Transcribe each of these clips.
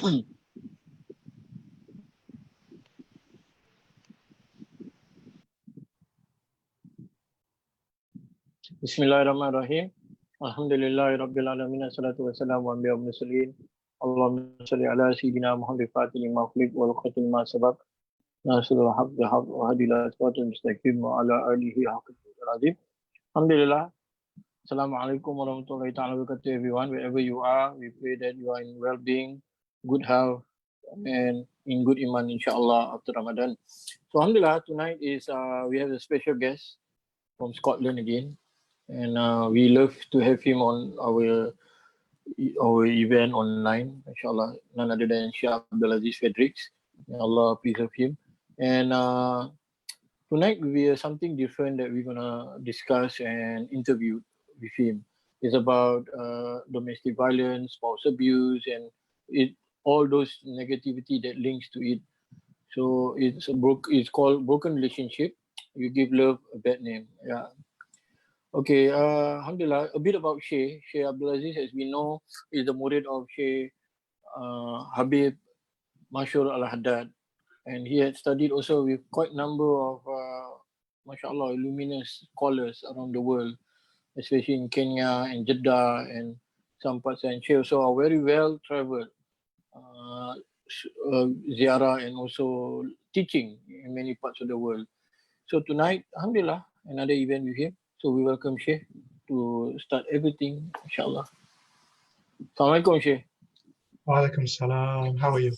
Bismillahirrahmanirrahim. Alhamdulillahirabbil alamin. Assalatu wassalamu ala nabiyil mursalin. Allahumma shalli ala sayyidina Muhammad fatihil lima ughliq wal khatim lima sabaq. Nasrul haqq bil haqq wa hadi ila siratal mustaqim wa ala alihi haqqa qadrihi. Alhamdulillah. Assalamualaikum warahmatullahi ta'ala wabarakatuh, everyone. Wherever you are, we pray that you are in well-being, good health, and in good iman, inshallah, after Ramadan. So, alhamdulillah, tonight is we have a special guest from Scotland again, and we love to have him on our event online, inshallah. None other than Shaykh Aziz Fredericks. May Allah preserve him. And tonight will be something different that we're gonna discuss and interview with him. It's about domestic violence, spouse abuse, and all those negativity that links to it. So it's called broken relationship. You give love a bad name. Yeah. Okay, alhamdulillah, a bit about Shaykh. Shaykh Abdul Aziz, as we know, is the murid of Shaykh Habib Mashur Al-Haddad. And he had studied also with quite a number of, mashallah, luminous scholars around the world, especially in Kenya and Jeddah and some parts. And Shaykh also are very well traveled, ziarah and also teaching in many parts of the world. So tonight, alhamdulillah, another event with him. So we welcome Shaykh to start everything, inshallah. Assalamualaikum, Shaykh. Walaikum salam. How are you?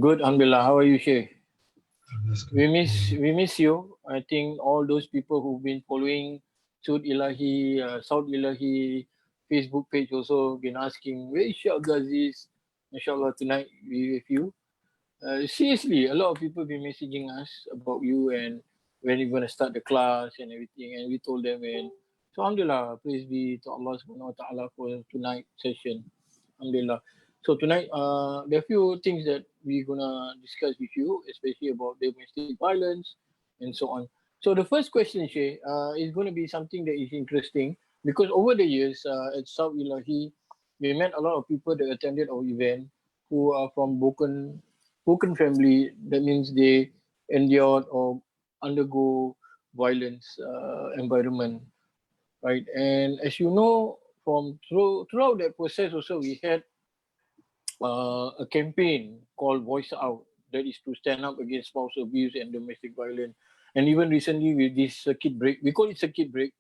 Good, alhamdulillah. How are you, Shaykh? We miss you. I think all those people who've been following Sud Ilahi, South Ilahi Facebook page also been asking, where is Shaykh Aziz? Inshallah, tonight we with you. Seriously, a lot of people been messaging us about you and when you're going to start the class and everything, and we told them, and so alhamdulillah, praise be to Allah subhanahu wa ta'ala for tonight's session. Alhamdulillah. So tonight, there are a few things that we're going to discuss with you, especially about domestic violence and so on. So the first question, Shaykh, is going to be something that is interesting, because over the years at South Ilahi, we met a lot of people that attended our event who are from broken family. That means they endured or undergo violence environment, right? And as you know, from throughout that process also, we had a campaign called Voice Out, that is to stand up against spouse abuse and domestic violence. And even recently with this circuit break, we call it circuit break,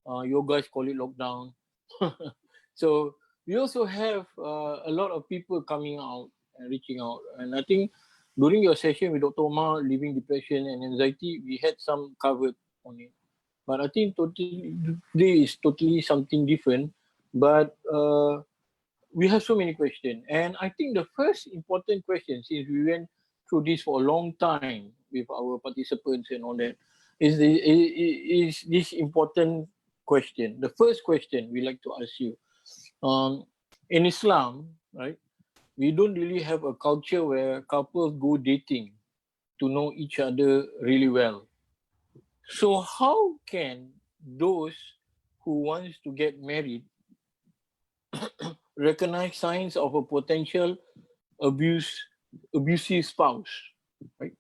you guys call it lockdown. So we also have a lot of people coming out and reaching out. And I think during your session with Dr. Omar, Living Depression and Anxiety, we had some covered on it. But I think today is totally something different. But we have so many questions. And I think the first important question, since we went through this for a long time with our participants and all that, is this important question. The first question we like to ask you. In Islam, right, we don't really have a culture where couples go dating to know each other really well. So how can those who wants to get married recognize signs of a potential abusive spouse, right?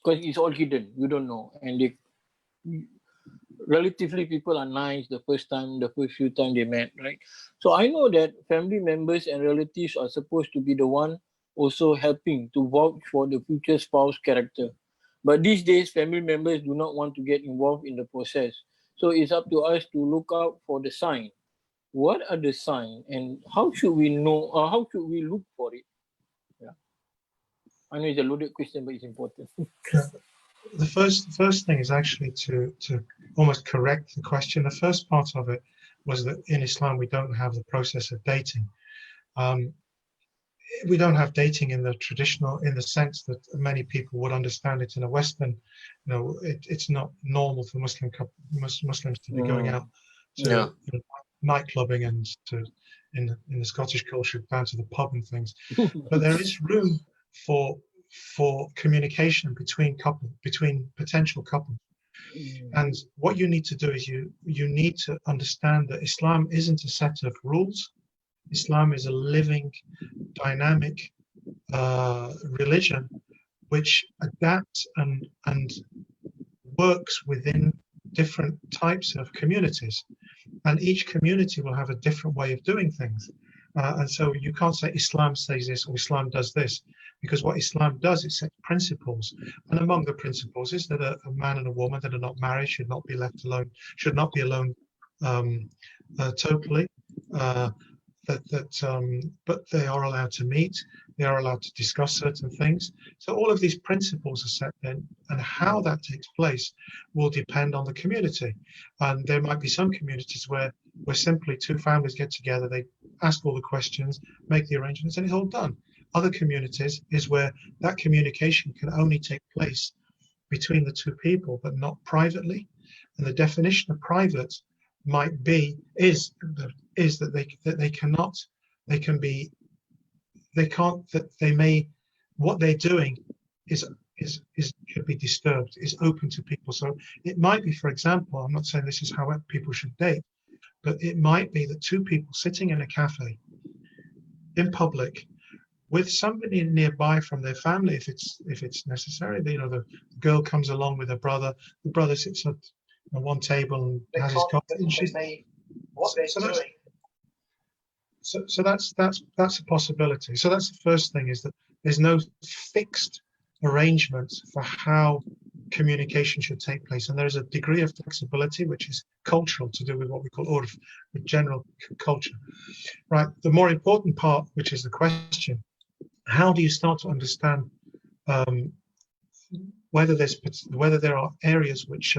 Because it's all hidden, you don't know. And relatively people are nice the first few times they met, right? So I know that family members and relatives are supposed to be the one also helping to vouch for the future spouse character. But these days, family members do not want to get involved in the process. So it's up to us to look out for the sign. What are the signs and how should we know, or how should we look for it? Yeah. I know it's a loaded question, but it's important. The first thing is actually to almost correct the question. The first part of it was that in Islam we don't have the process of dating. We don't have dating in the traditional, in the sense that many people would understand it in a Western. It's not normal for Muslims to be going out to night clubbing and to in the Scottish culture down to the pub and things. But there is room for communication between potential couples. And what you need to do is you need to understand that Islam isn't a set of rules. Islam is a living, dynamic religion which adapts and works within different types of communities, and each community will have a different way of doing things. And so you can't say Islam says this or Islam does this, because what Islam does, it sets principles. And among the principles is that a man and a woman that are not married should not be left alone, should not be alone totally. But they are allowed to meet, they are allowed to discuss certain things. So all of these principles are set in, and how that takes place will depend on the community. And there might be some communities where simply two families get together, they ask all the questions, make the arrangements, and it's all done. Other communities is where that communication can only take place between the two people, but not privately. And the definition of private might be is that they cannot, they can be, they can't, that they may, what they're doing is should be disturbed, is open to people. So it might be, for example, I'm not saying this is how people should date, but it might be that two people sitting in a cafe in public with somebody nearby from their family, if it's necessary. You know, the girl comes along with her brother. The brother sits at one table and has his coffee. And she's, so that's a possibility. So that's the first thing, is that there's no fixed arrangements for how communication should take place, and there is a degree of flexibility which is cultural, to do with what we call urf, with general culture. Right. The more important part, which is the question, how do you start to understand whether there are areas which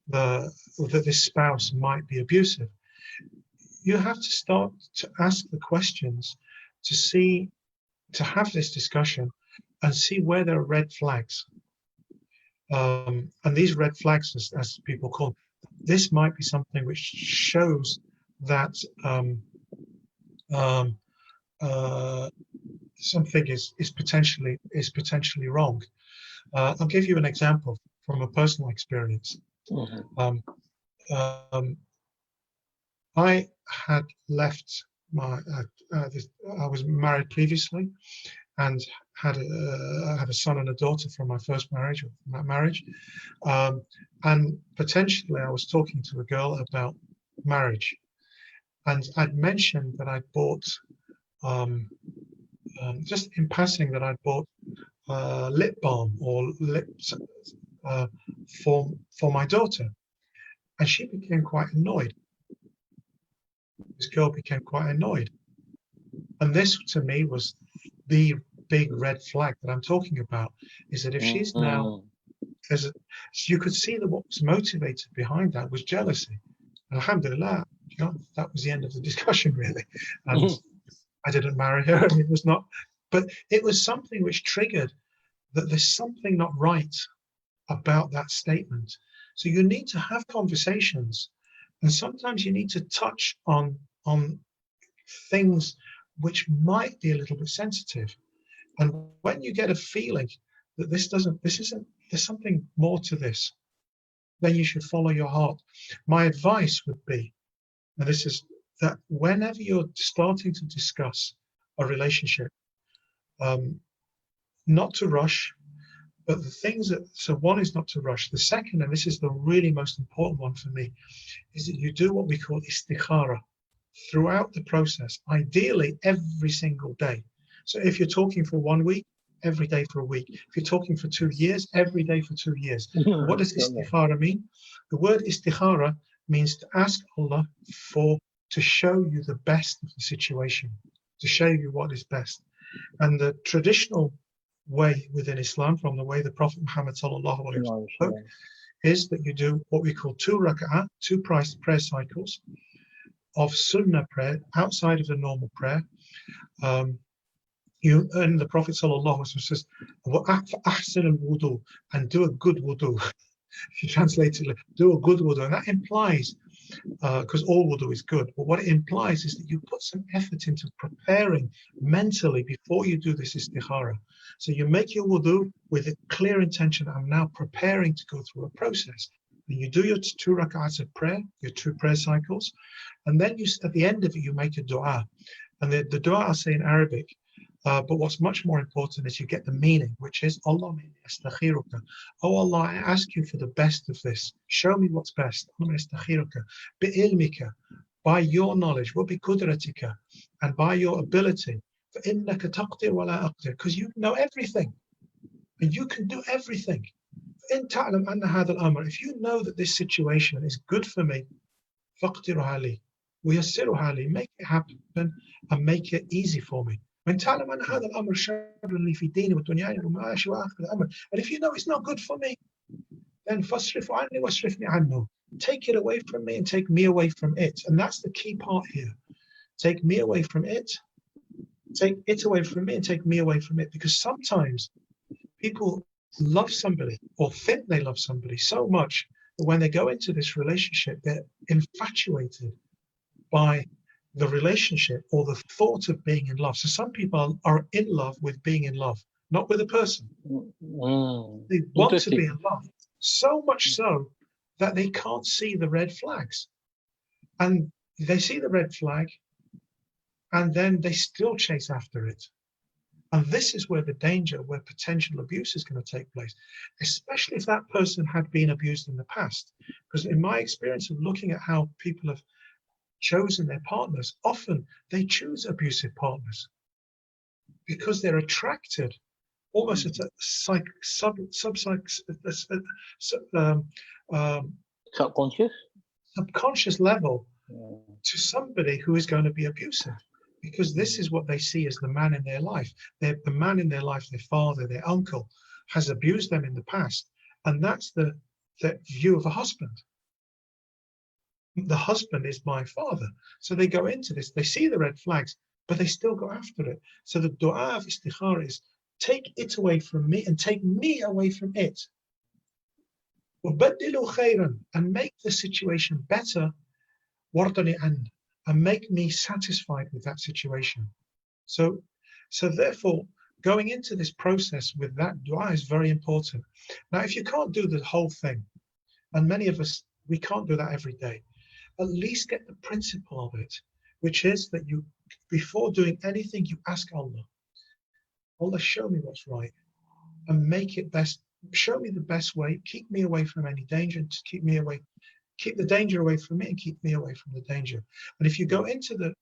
that this spouse might be abusive? You have to start to ask the questions to have this discussion and see where there are red flags. And these red flags, as people call, this might be something which shows that something is potentially wrong. I'll give you an example from a personal experience. I had left I was married previously, and had a son and a daughter from my first marriage, and potentially I was talking to a girl about marriage, and I'd mentioned that I'd bought, just in passing, that I'd bought lip balm or lips for my daughter, and she became quite annoyed. This girl became quite annoyed, and this to me was the big red flag that I'm talking about, is that if she's now, you could see that what was motivated behind that was jealousy. And alhamdulillah, that was the end of the discussion, really. And I didn't marry her, and it was not, but it was something which triggered that there's something not right about that statement. So you need to have conversations, and sometimes you need to touch on things which might be a little bit sensitive. And when you get a feeling that there's something more to this, then you should follow your heart. My advice would be, and this is that whenever you're starting to discuss a relationship, not to rush, but the things that, so one is not to rush. The second, and this is the really most important one for me, is that you do what we call istikhara throughout the process, ideally every single day. So if you're talking for 1 week, every day for a week. If you're talking for 2 years, every day for 2 years. What does istikhara mean? The word istikhara means to ask Allah to show you the best of the situation, to show you what is best. And the traditional way within Islam, from the way the Prophet Muhammad sallallahu alaihi wasallam spoke, is that you do what we call 2 rak'ah, 2 prayer cycles of sunnah prayer outside of the normal prayer. And the Prophet sallallahu alaihi wasallam says, "Ahsin al-wudu," and do a good wudu. If you translate it, do a good wudu, and that implies, because all wudu is good, but what it implies is that you put some effort into preparing mentally before you do this istikhara. So you make your wudu with a clear intention, I'm now preparing to go through a process. And you do your 2 rak'ahs of prayer, your 2 prayer cycles, and then at the end of it, you make a dua. And the dua, I'll say in Arabic, But what's much more important is you get the meaning, which is Allah astakhiruka. Oh Allah, I ask you for the best of this. Show me what's best. Astakhiruka bi'ilmika, by your knowledge, وبقدرتك, and by your ability. فإنك تقدر ولا أقدر, because you know everything and you can do everything. إن تعلم أن هذا الأمر, if you know that this situation is good for me, فاقدرها لي ويسرها لي, make it happen and make it easy for me. وإن تعلم أن هذا الأمر شر لي في ديني ودنياي ومعاشي وآخر الأمر, and if you know it's not good for me, then فاصرف عني واصرفني عنه, take it away from me and take me away from it. And that's the key part here. Take me away from it, take it away from me, and take me away from it. Because sometimes people love somebody or think they love somebody so much that when they go into this relationship, they're infatuated by the relationship or the thought of being in love. So some people are in love with being in love, not with a person. They want to be in love, so much so that they can't see the red flags. And they see the red flag and then they still chase after it. And this is where the danger, where potential abuse is going to take place, especially if that person had been abused in the past. Because in my experience of looking at how people have chosen their partners, often they choose abusive partners because they're attracted almost at a subconscious level to somebody who is going to be abusive, because this is what they see as the man in their life. The man in their life, their father, their uncle, has abused them in the past, and that's the view of a husband. The husband is my father. So they go into this, they see the red flags, but they still go after it. So the dua of istikhara is, take it away from me and take me away from it. وَبَدِّلُوا خَيْرًا, and make the situation better, وَرْضَنِ عَنْ, and make me satisfied with that situation. So therefore, going into this process with that dua is very important. Now, if you can't do the whole thing, and many of us, we can't do that every day, at least get the principle of it, which is that you, before doing anything, you ask Allah, Allah, show me what's right and make it best. Show me the best way. Keep me away from any danger. To keep the danger away from me and keep me away from the danger. And if you go into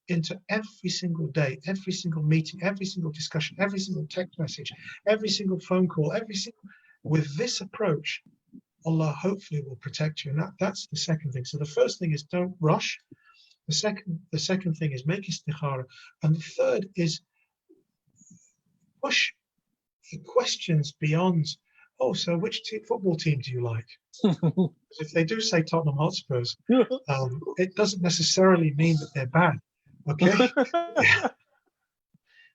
every single day, every single meeting, every single discussion, every single text message, every single phone call, with this approach, Allah hopefully will protect you. And that's the second thing. So the first thing is don't rush. The second thing is make istikhara. And the third is push the questions beyond, oh, so which football team do you like? If they do say Tottenham Hotspurs, it doesn't necessarily mean that they're bad. Okay?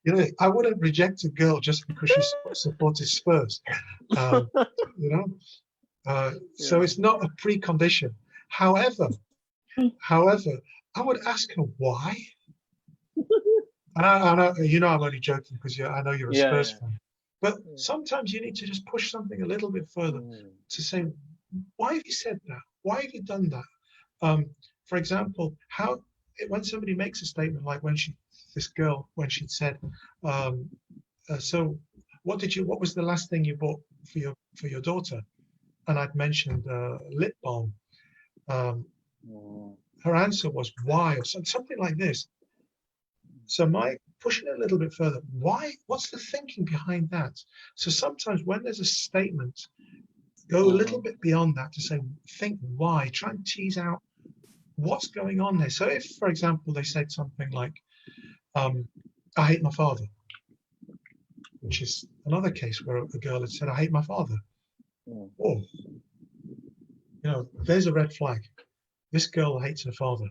You know, I wouldn't reject a girl just because she supported Spurs. So it's not a precondition. However, I would ask her why. And I know, I'm only joking because I know you're a Spurs fan. But sometimes you need to just push something a little bit further to say, why have you said that? Why have you done that? For example, when somebody makes a statement like when she'd said, so what was the last thing you bought for your daughter? And I'd mentioned lip balm. Her answer was why, or something like this. So my pushing it a little bit further, why? What's the thinking behind that? So sometimes when there's a statement, go a little bit beyond that to say, think why, try and tease out what's going on there. So if, for example, they said something like, I hate my father, which is another case where a girl had said, I hate my father. Oh, there's a red flag. This girl hates her father.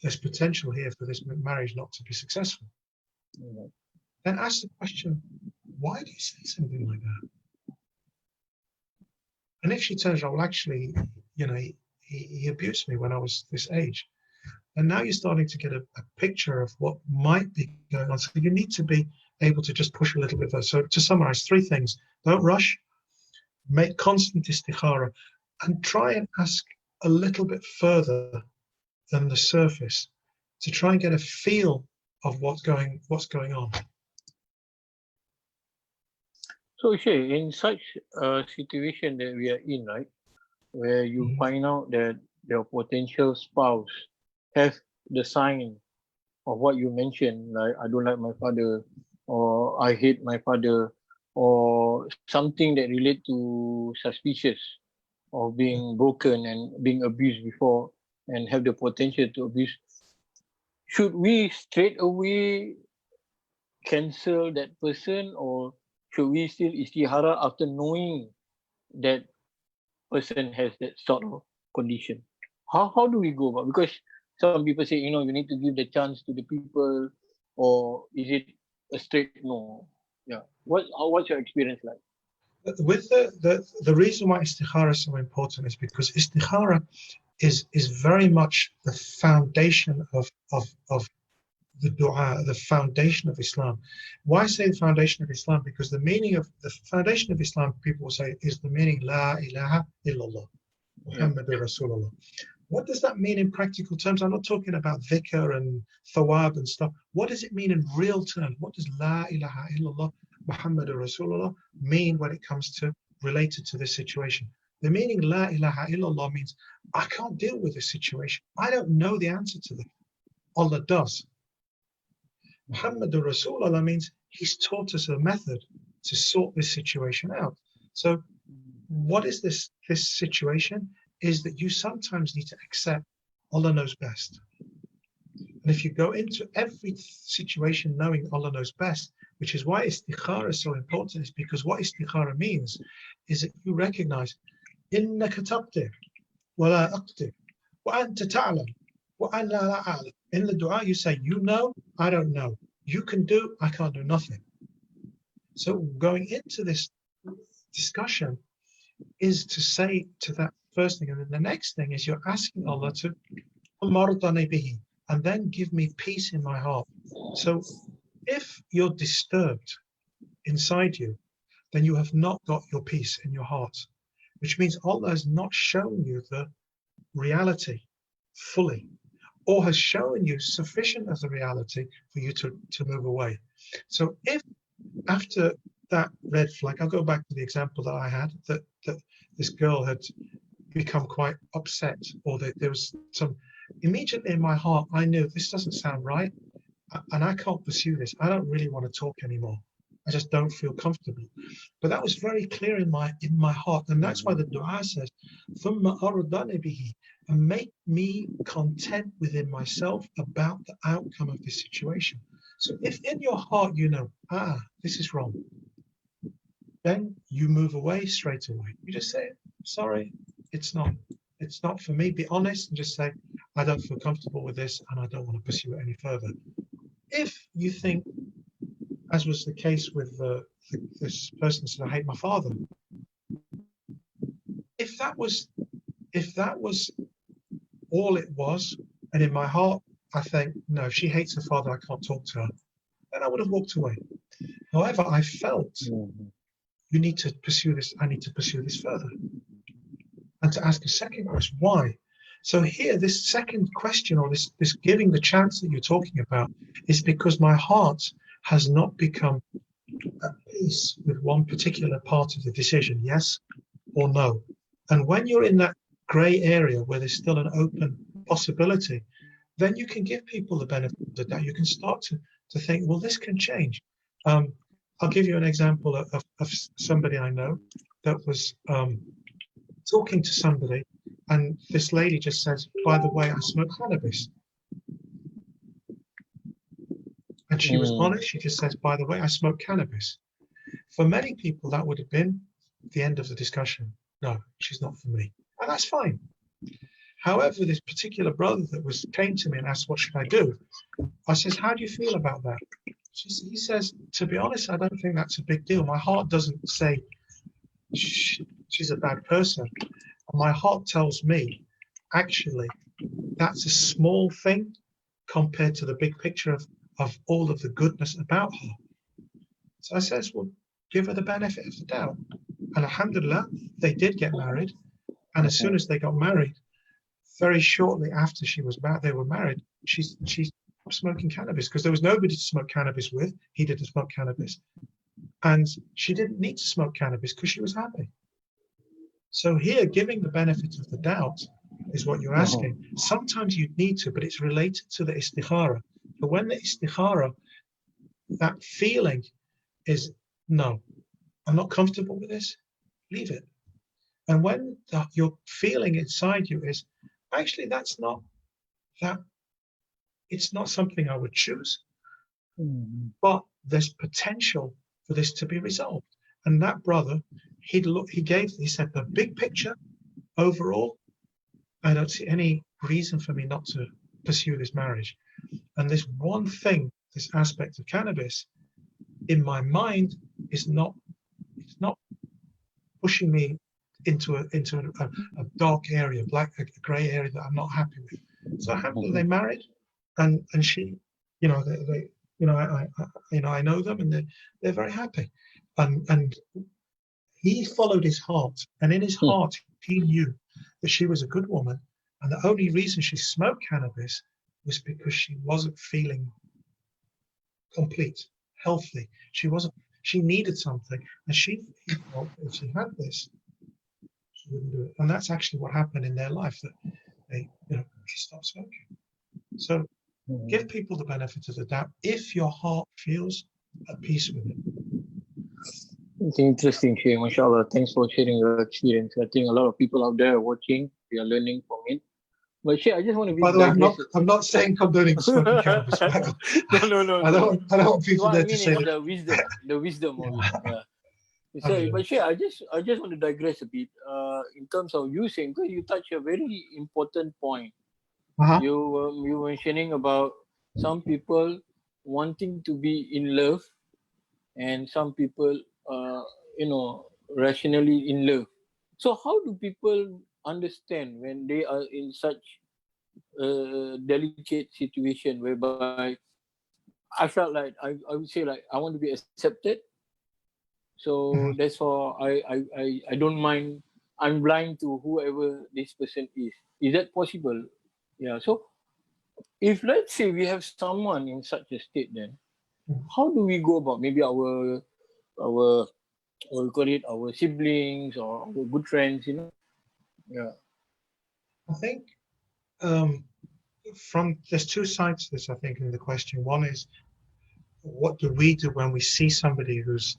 There's potential here for this marriage not to be successful. Then ask the question, why do you say something like that? And if she turns around, well, actually, he abused me when I was this age. And now you're starting to get a picture of what might be going on. So you need to be able to just push a little bit further. So to summarize, 3 things: don't rush, make constant istikhara, and try and ask a little bit further than the surface to try and get a feel of what's going on. So, Shay, in such a situation that we are in, right, where you Mhm. find out that your potential spouse has the sign of what you mentioned, like I don't like my father, or I hate my father, or something that relate to suspicious of being broken and being abused before and have the potential to abuse, should we straight away cancel that person, or should we still istihara after knowing that person has that sort of condition? How do we go about? Because some people say, you know, you need to give the chance to the people, or is it a straight no? Yeah. What's your experience like? With the reason why istikhara is so important is because istikhara is very much the foundation of the dua, the foundation of Islam. Why say the foundation of Islam? Because the meaning of the foundation of Islam, people will say, is the meaning La ilaha illallah, Yeah. Muhammadur Rasulullah. What does that mean in practical terms? I'm not talking about dhikr and thawab and stuff. What does it mean in real terms? What does La ilaha illallah Muhammadur Rasulullah mean when it comes to related to this situation? The meaning La ilaha illallah means I can't deal with this situation. I don't know the answer to this. Allah does. Muhammadur Rasulullah means he's taught us a method to sort this situation out. So what is this situation? Is that you sometimes need to accept Allah knows best. And if you go into every situation knowing Allah knows best, which is why istikhara is so important, is because what istikhara means is that you recognize innaka taqdir wa la aqdir wa anta ta'lam wa ana la a'lam. In the dua you say, you know, I don't know. You can do, I can't do nothing. So going into this discussion is to say to that first thing, and then the next thing is you're asking Allah to and then give me peace in my heart. So if you're disturbed inside you, then you have not got your peace in your heart, which means Allah has not shown you the reality fully, or has shown you sufficient as a reality for you to move away. So if after that red flag, I'll go back to the example that I had, that this girl had become quite upset, or that there was some, immediately in my heart, I knew this doesn't sound right, and I can't pursue this. I don't really want to talk anymore. I just don't feel comfortable. But that was very clear in my heart, and that's why the dua says, ثُمَّ أَرْضَنِ بِهِ, and make me content within myself about the outcome of this situation. So if in your heart you know, this is wrong, then you move away straight away. You just say, sorry, it's not for me. Be honest and just say, I don't feel comfortable with this and I don't want to pursue it any further. If you think, as was the case with this person said, I hate my father. If that was all it was, and in my heart I think, no, if she hates her father, I can't talk to her, then I would have walked away. However, I felt you need to pursue this, I need to pursue this further. And to ask a second question, why? So here, this second question, or this giving the chance that you're talking about, is because my heart has not become at peace with one particular part of the decision, yes or no. And when you're in that grey area where there's still an open possibility, then you can give people the benefit of the doubt. You can start to think, well, this can change. I'll give you an example of somebody I know that was talking to somebody, and this lady just says, by the way, I smoke cannabis. And she was honest, she just says, by the way, I smoke cannabis. For many people, that would have been the end of the discussion. No, she's not for me. And that's fine. However, this particular brother that came to me and asked, what should I do? I says, how do you feel about that? He says, to be honest, I don't think that's a big deal. My heart doesn't say she's a bad person. My heart tells me, actually, that's a small thing compared to the big picture of all of the goodness about her. So I says, well, give her the benefit of the doubt. And alhamdulillah, they did get married. And as soon as they got married, very shortly after they were married, she stopped smoking cannabis because there was nobody to smoke cannabis with. He didn't smoke cannabis. and she didn't need to smoke cannabis because she was happy. So here, giving the benefit of the doubt is what you're asking. Sometimes you need to, but it's related to the istikhara. But when the istikhara, that feeling is, no, I'm not comfortable with this, leave it. And when your feeling inside you is, actually, that's not that, it's not something I would choose, but there's potential for this to be resolved. And that brother, he said, the big picture overall, I don't see any reason for me not to pursue this marriage. And this one thing, this aspect of cannabis, in my mind, it's not pushing me into a dark area, a grey area that I'm not happy with. So they married, and she, you know, they you know, I know them, and they're very happy, and he followed his heart, and in his heart he knew that she was a good woman, and the only reason she smoked cannabis was because she wasn't feeling complete, healthy. She needed something, and she felt if she had this, she wouldn't do it. And that's actually what happened in their life, that they, you know, she stopped smoking. So give people the benefit of the doubt if your heart feels at peace with it. It's interesting, Shaykh. MashaAllah. Thanks for sharing your experience. I think a lot of people out there are watching. We are learning from it. But Shaykh, I just want to be. By the way, I'm not saying condoning smoking cannabis. No. I don't want people What there I mean to say is that. the wisdom of it. Yeah. So, Okay. but Shaykh, I just want to digress a bit. In terms of you saying, because you touch a very important point. You were mentioning about some people wanting to be in love, and some people, rationally in love. So how do people understand when they are in such a delicate situation whereby I felt like I would say like I want to be accepted, so that's why I don't mind, I'm blind to whoever this person is that possible? Yeah. So if let's say we have someone in such a state, then how do we go about, maybe our what we call it, our siblings or our good friends, Yeah. I think there's two sides to this, I think, in the question. One is, what do we do when we see somebody who's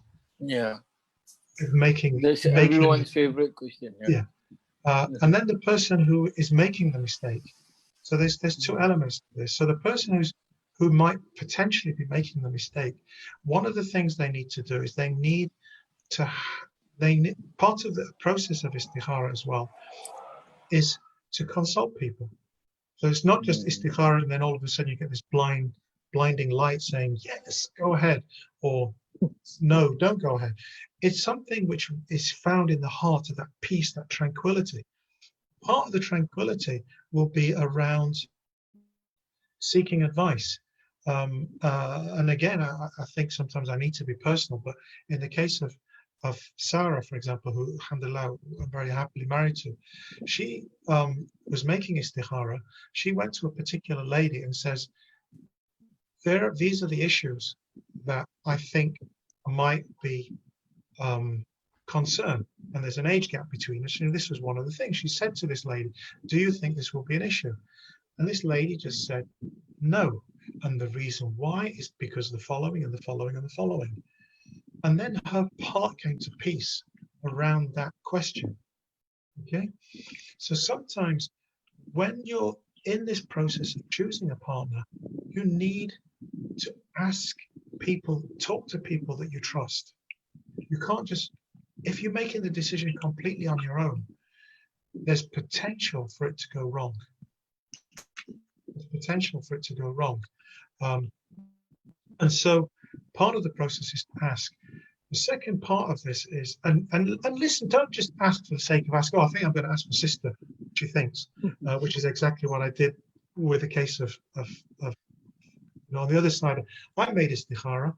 making That's everyone's favorite question. Yeah. And then the person who is making the mistake. So there's two elements to this. So the person who might potentially be making the mistake, one of the things they need to do is part of the process of istikhara as well is to consult people. So it's not just istikhara and then all of a sudden you get this blinding light saying, yes, go ahead, or no, don't go ahead. It's something which is found in the heart of that peace, that tranquility. Part of the tranquility will be around seeking advice. And again, I think sometimes I need to be personal, but in the case of Sarah, for example, who, alhamdulillah, I'm very happily married to, she was making istikhara. She went to a particular lady and says, these are the issues that I think might be concern, and there's an age gap between us. And this was one of the things she said to this lady, do you think this will be an issue? And this lady just said no, and the reason why is because the following and the following and the following. And then her heart came to peace around that question. Okay, so sometimes when you're in this process of choosing a partner, you need to ask people, talk to people that you trust. You can't just, if you're making the decision completely on your own, there's potential for it to go wrong. There's potential for it to go wrong. And so part of the process is to ask. The second part of this is, and listen, don't just ask for the sake of asking. Oh, I think I'm going to ask my sister what she thinks, which is exactly what I did with the case of on the other side. I made istikhara.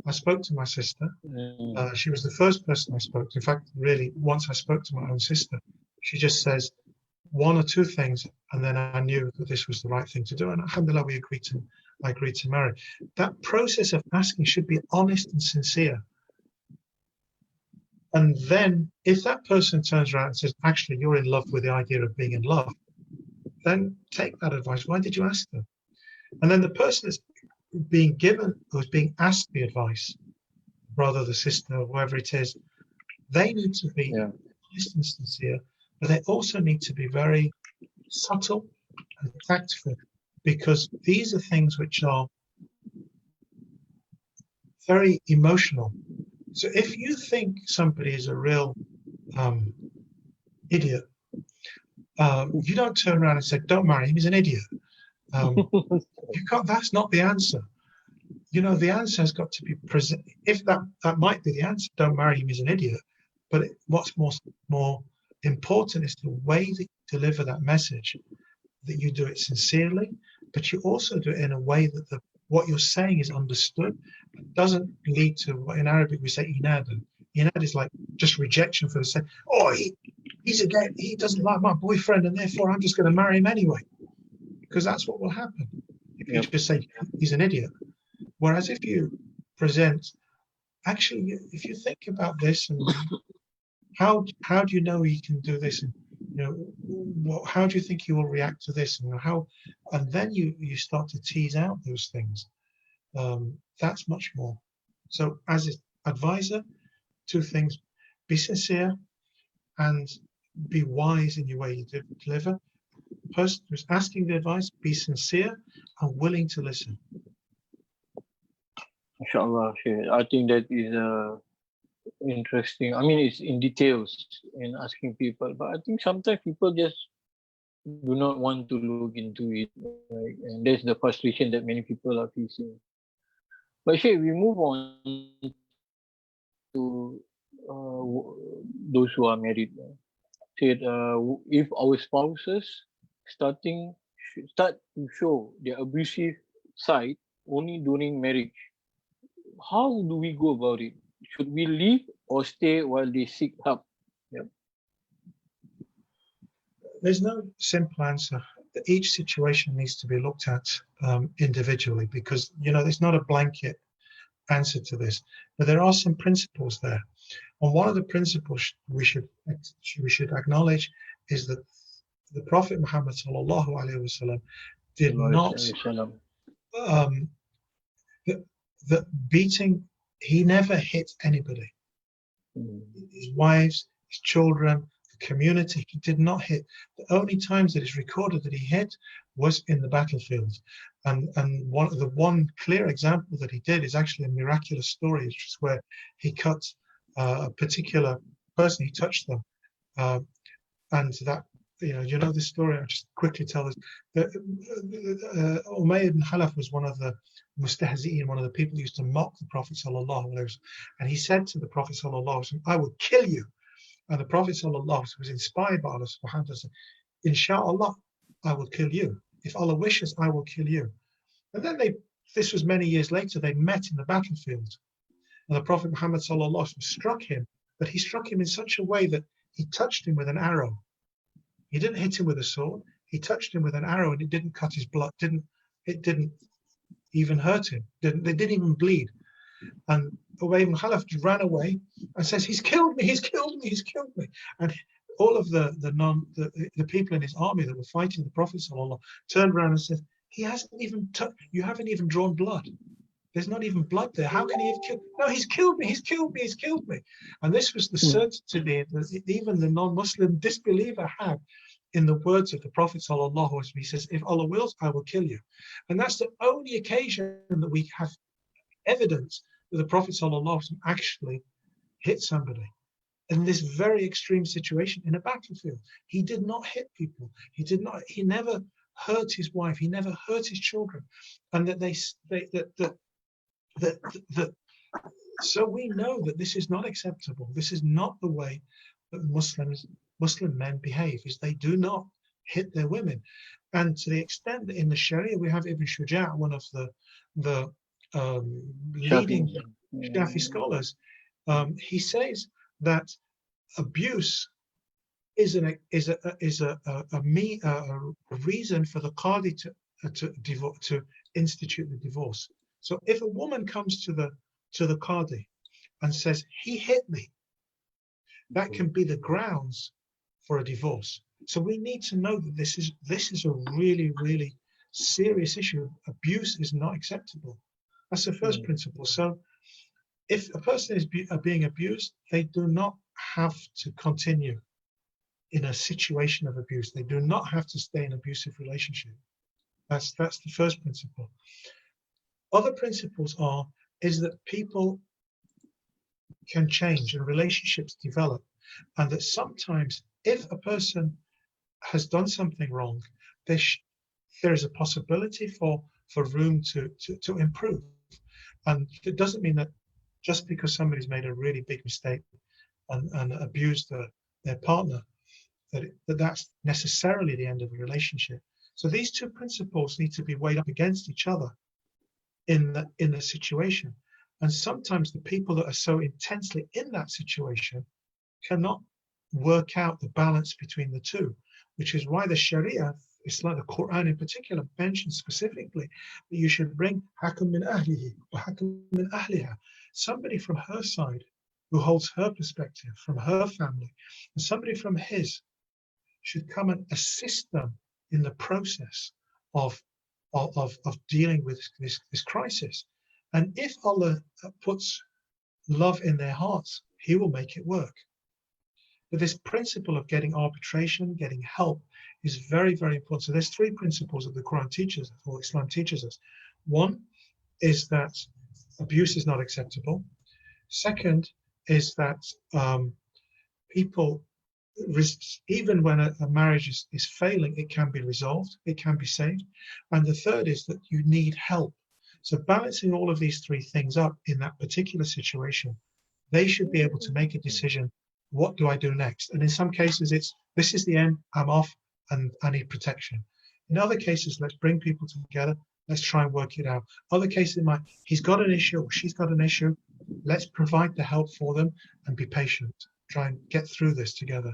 I spoke to my sister. She was the first person I spoke to. In fact, really, once I spoke to my own sister, she just says one or two things, and then I knew that this was the right thing to do. And alhamdulillah, I agreed to marry. That process of asking should be honest and sincere. And then if that person turns around and says, actually, you're in love with the idea of being in love, then take that advice. Why did you ask them? And then the person that's being given, who's being asked the advice, brother, the sister, whoever it is, they need to be honest and sincere, but they also need to be very subtle and tactful, because these are things which are very emotional. So if you think somebody is a real idiot, you don't turn around and say, don't marry him, he's an idiot. You can't, that's not the answer. You know, the answer has got to be present. If that might be the answer, don't marry him, he's an idiot. But what's more important is the way that you deliver that message, that you do it sincerely, but you also do it in a way that what you're saying is understood. It doesn't lead to what in Arabic we say inad. Inad is like just rejection for the sake. Oh, he doesn't like my boyfriend, and therefore I'm just going to marry him anyway. Because that's what will happen if you just say he's an idiot. Whereas if you present, actually, if you think about this and how do you know he can do this, and how do you think he will react to this, and then you start to tease out those things. That's much more. So as an advisor, two things: be sincere and be wise in your way you deliver. Person who's asking the advice, be sincere and willing to listen. Inshallah, I think that is interesting. I mean, it's in details in asking people, but I think sometimes people just do not want to look into it, right? And that's the frustration that many people are facing. But Shaykh, we move on to those who are married. Said, if our spouses start to show their abusive side only during marriage, how do we go about it? Should we leave or stay while they seek help? Yep. There's no simple answer. Each situation needs to be looked at individually, because there's not a blanket answer to this. But there are some principles there. And one of the principles we should acknowledge is that the Prophet Muhammad sallallahu alaihi wasallam did not the beating. He never hit anybody. His wives, his children, the community. He did not hit. The only times that it's recorded that he hit was in the battlefield. And one clear example that he did is actually a miraculous story, which is where he cut a particular person. He touched them, and that this story. I'll just quickly tell this. Umayyah ibn Khalaf was one of the mustahzi'in, one of the people who used to mock the Prophet sallallahu alaihi wasallam, and he said to the Prophet sallallahu alaihi wasallam, "I will kill you." And the Prophet sallallahu alaihi wasallam was inspired by Allah subhanahu wa ta'ala. Inshallah, I will kill you. If Allah wishes, I will kill you. And then this was many years later, they met in the battlefield. And the Prophet Muhammad sallallahu alaihi wasallam struck him, but he struck him in such a way that he touched him with an arrow. He didn't hit him with a sword. He touched him with an arrow, and it didn't cut his blood. It didn't even hurt him. They didn't even bleed. And Umayyah ibn Khalaf ran away and says, "He's killed me! He's killed me! He's killed me!" And all of the people in his army that were fighting the Prophet sallallahu turned around and said, "He hasn't even you haven't even drawn blood. There's not even blood there. How can he have killed? No, he's killed me. He's killed me. He's killed me." And this was the certainty that even the non-Muslim disbeliever had in the words of the Prophet sallallahu alaihi wasallam. He says, "If Allah wills, I will kill you." And that's the only occasion that we have evidence that the Prophet sallallahu alaihi wasallam actually hit somebody in this very extreme situation in a battlefield. He did not hit people. He never hurt his wife. He never hurt his children. And so we know that this is not acceptable. This is not the way that Muslim men behave, is they do not hit their women. And to the extent that in the Sharia we have Ibn Shuja', one of the leading Shafi scholars, he says that abuse is a reason for the qadi to institute the divorce. So if a woman comes to the qadi and says, "He hit me," that can be the grounds for a divorce. So we need to know that this is a really, really serious issue. Abuse is not acceptable. That's the first principle. So if a person is being abused, they do not have to continue in a situation of abuse. They do not have to stay in an abusive relationship. That's the first principle. Other principles is that people can change and relationships develop, and that sometimes if a person has done something wrong, there is a possibility for room to improve. And it doesn't mean that just because somebody's made a really big mistake and abused their partner, that's necessarily the end of the relationship. So these two principles need to be weighed up against each other in the situation. And sometimes the people that are so intensely in that situation cannot work out the balance between the two, which is why the Sharia, Islam, the Quran in particular, mentions specifically that you should bring hakim min ahlihi or hakim min ahliha, somebody from her side who holds her perspective, from her family, and somebody from his should come and assist them in the process of dealing with this crisis. And if Allah puts love in their hearts, He will make it work. But this principle of getting arbitration, getting help, is very, very important. So there's three principles that the Quran teaches us, or Islam teaches us. One is that abuse is not acceptable. Second is that people, even when a marriage is failing, it can be resolved, it can be saved. And the third is that you need help. So balancing all of these three things up in that particular situation, they should be able to make a decision, what do I do next? And in some cases, this is the end, I'm off, and I need protection. In other cases, let's bring people together, let's try and work it out. Other cases, he's got an issue or she's got an issue, let's provide the help for them and be patient, try and get through this together.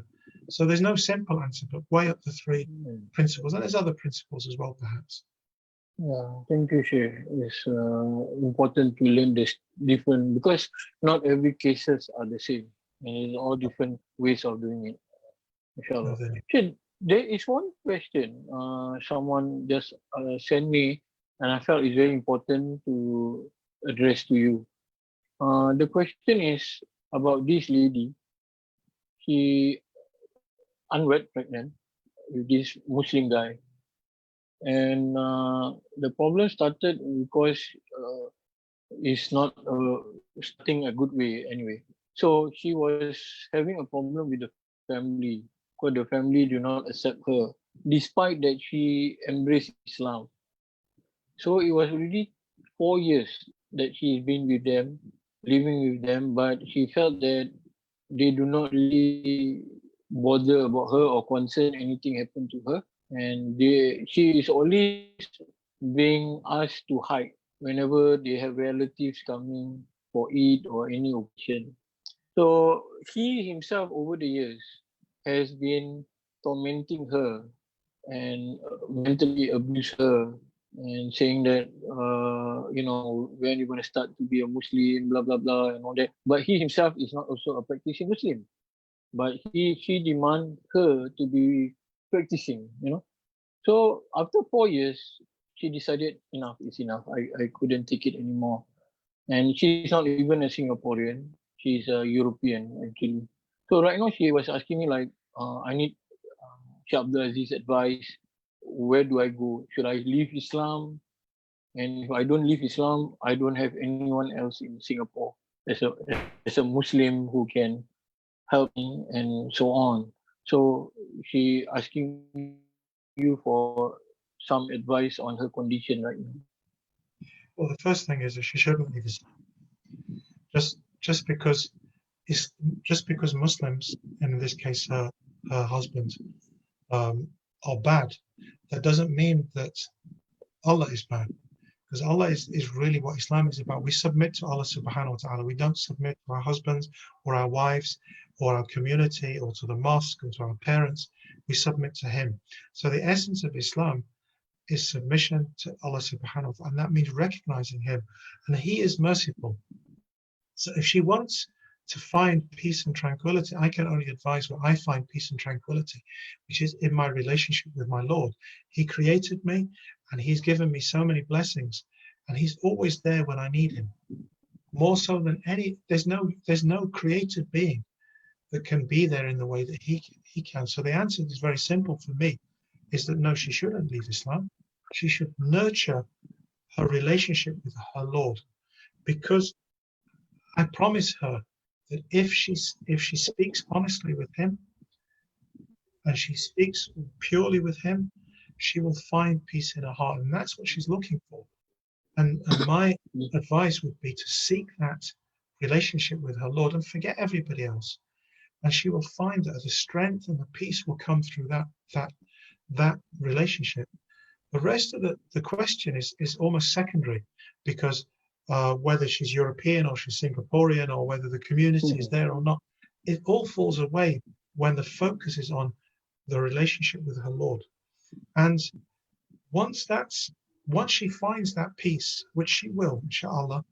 So there's no simple answer, but weigh up the three principles. And there's other principles as well, perhaps. Yeah, thank you, Shaykh. It's important to learn this different, because not every cases are the same, and it's all different ways of doing it. Inshallah. Shaykh, there is one question someone just sent me, and I felt it's very important to address to you. The question is about this lady. She unwed, pregnant with this Muslim guy. And the problem started because it's not starting a good way anyway. So she was having a problem with the family, because the family do not accept her, despite that she embraced Islam. So it was already 4 years that she's been with them, living with them, but she felt that they do not really bother about her or concern anything happened to her. And she is always being asked to hide whenever they have relatives coming for Eid or any occasion. So he himself over the years has been tormenting her and mentally abuse her and saying that when you're going to start to be a Muslim, blah blah blah and all that. But he himself is not also a practicing Muslim, but she demand her to be practicing. So after 4 years, she decided enough is enough. I couldn't take it anymore. And she's not even a Singaporean. She's a European actually. So right now she was asking me like, I need Shaykh Abdul Aziz advice. Where do I go? Should I leave Islam? And if I don't leave Islam, I don't have anyone else in Singapore as a Muslim who can help me and so on. So she asking you for some advice on her condition right now. Well, the first thing is that she shouldn't leave Islam. Just because Muslims, and in this case her husband, are bad, that doesn't mean that Allah is bad. Because Allah is really what Islam is about. We submit to Allah subhanahu wa ta'ala. We don't submit to our husbands or our wives or our community or to the mosque or to our parents. We submit to Him. So the essence of Islam is submission to Allah subhanahu wa ta'ala. And that means recognizing Him. And He is merciful. So if she wants to find peace and tranquility, I can only advise where I find peace and tranquility, which is in my relationship with my Lord. He created me and he's given me so many blessings, and he's always there when I need him. More so than there's no created being that can be there in the way that he can. So the answer is very simple for me, is that no, she shouldn't leave Islam. She should nurture her relationship with her Lord, because I promise her that if she speaks honestly with him and she speaks purely with him, she will find peace in her heart, and that's what she's looking for. And my advice would be to seek that relationship with her Lord and forget everybody else, and she will find that the strength and the peace will come through that relationship. The rest of the question is almost secondary, because whether she's European or she's Singaporean or whether the community is there or not, it all falls away when the focus is on the relationship with her Lord. And once she finds that peace, which she will, inshallah,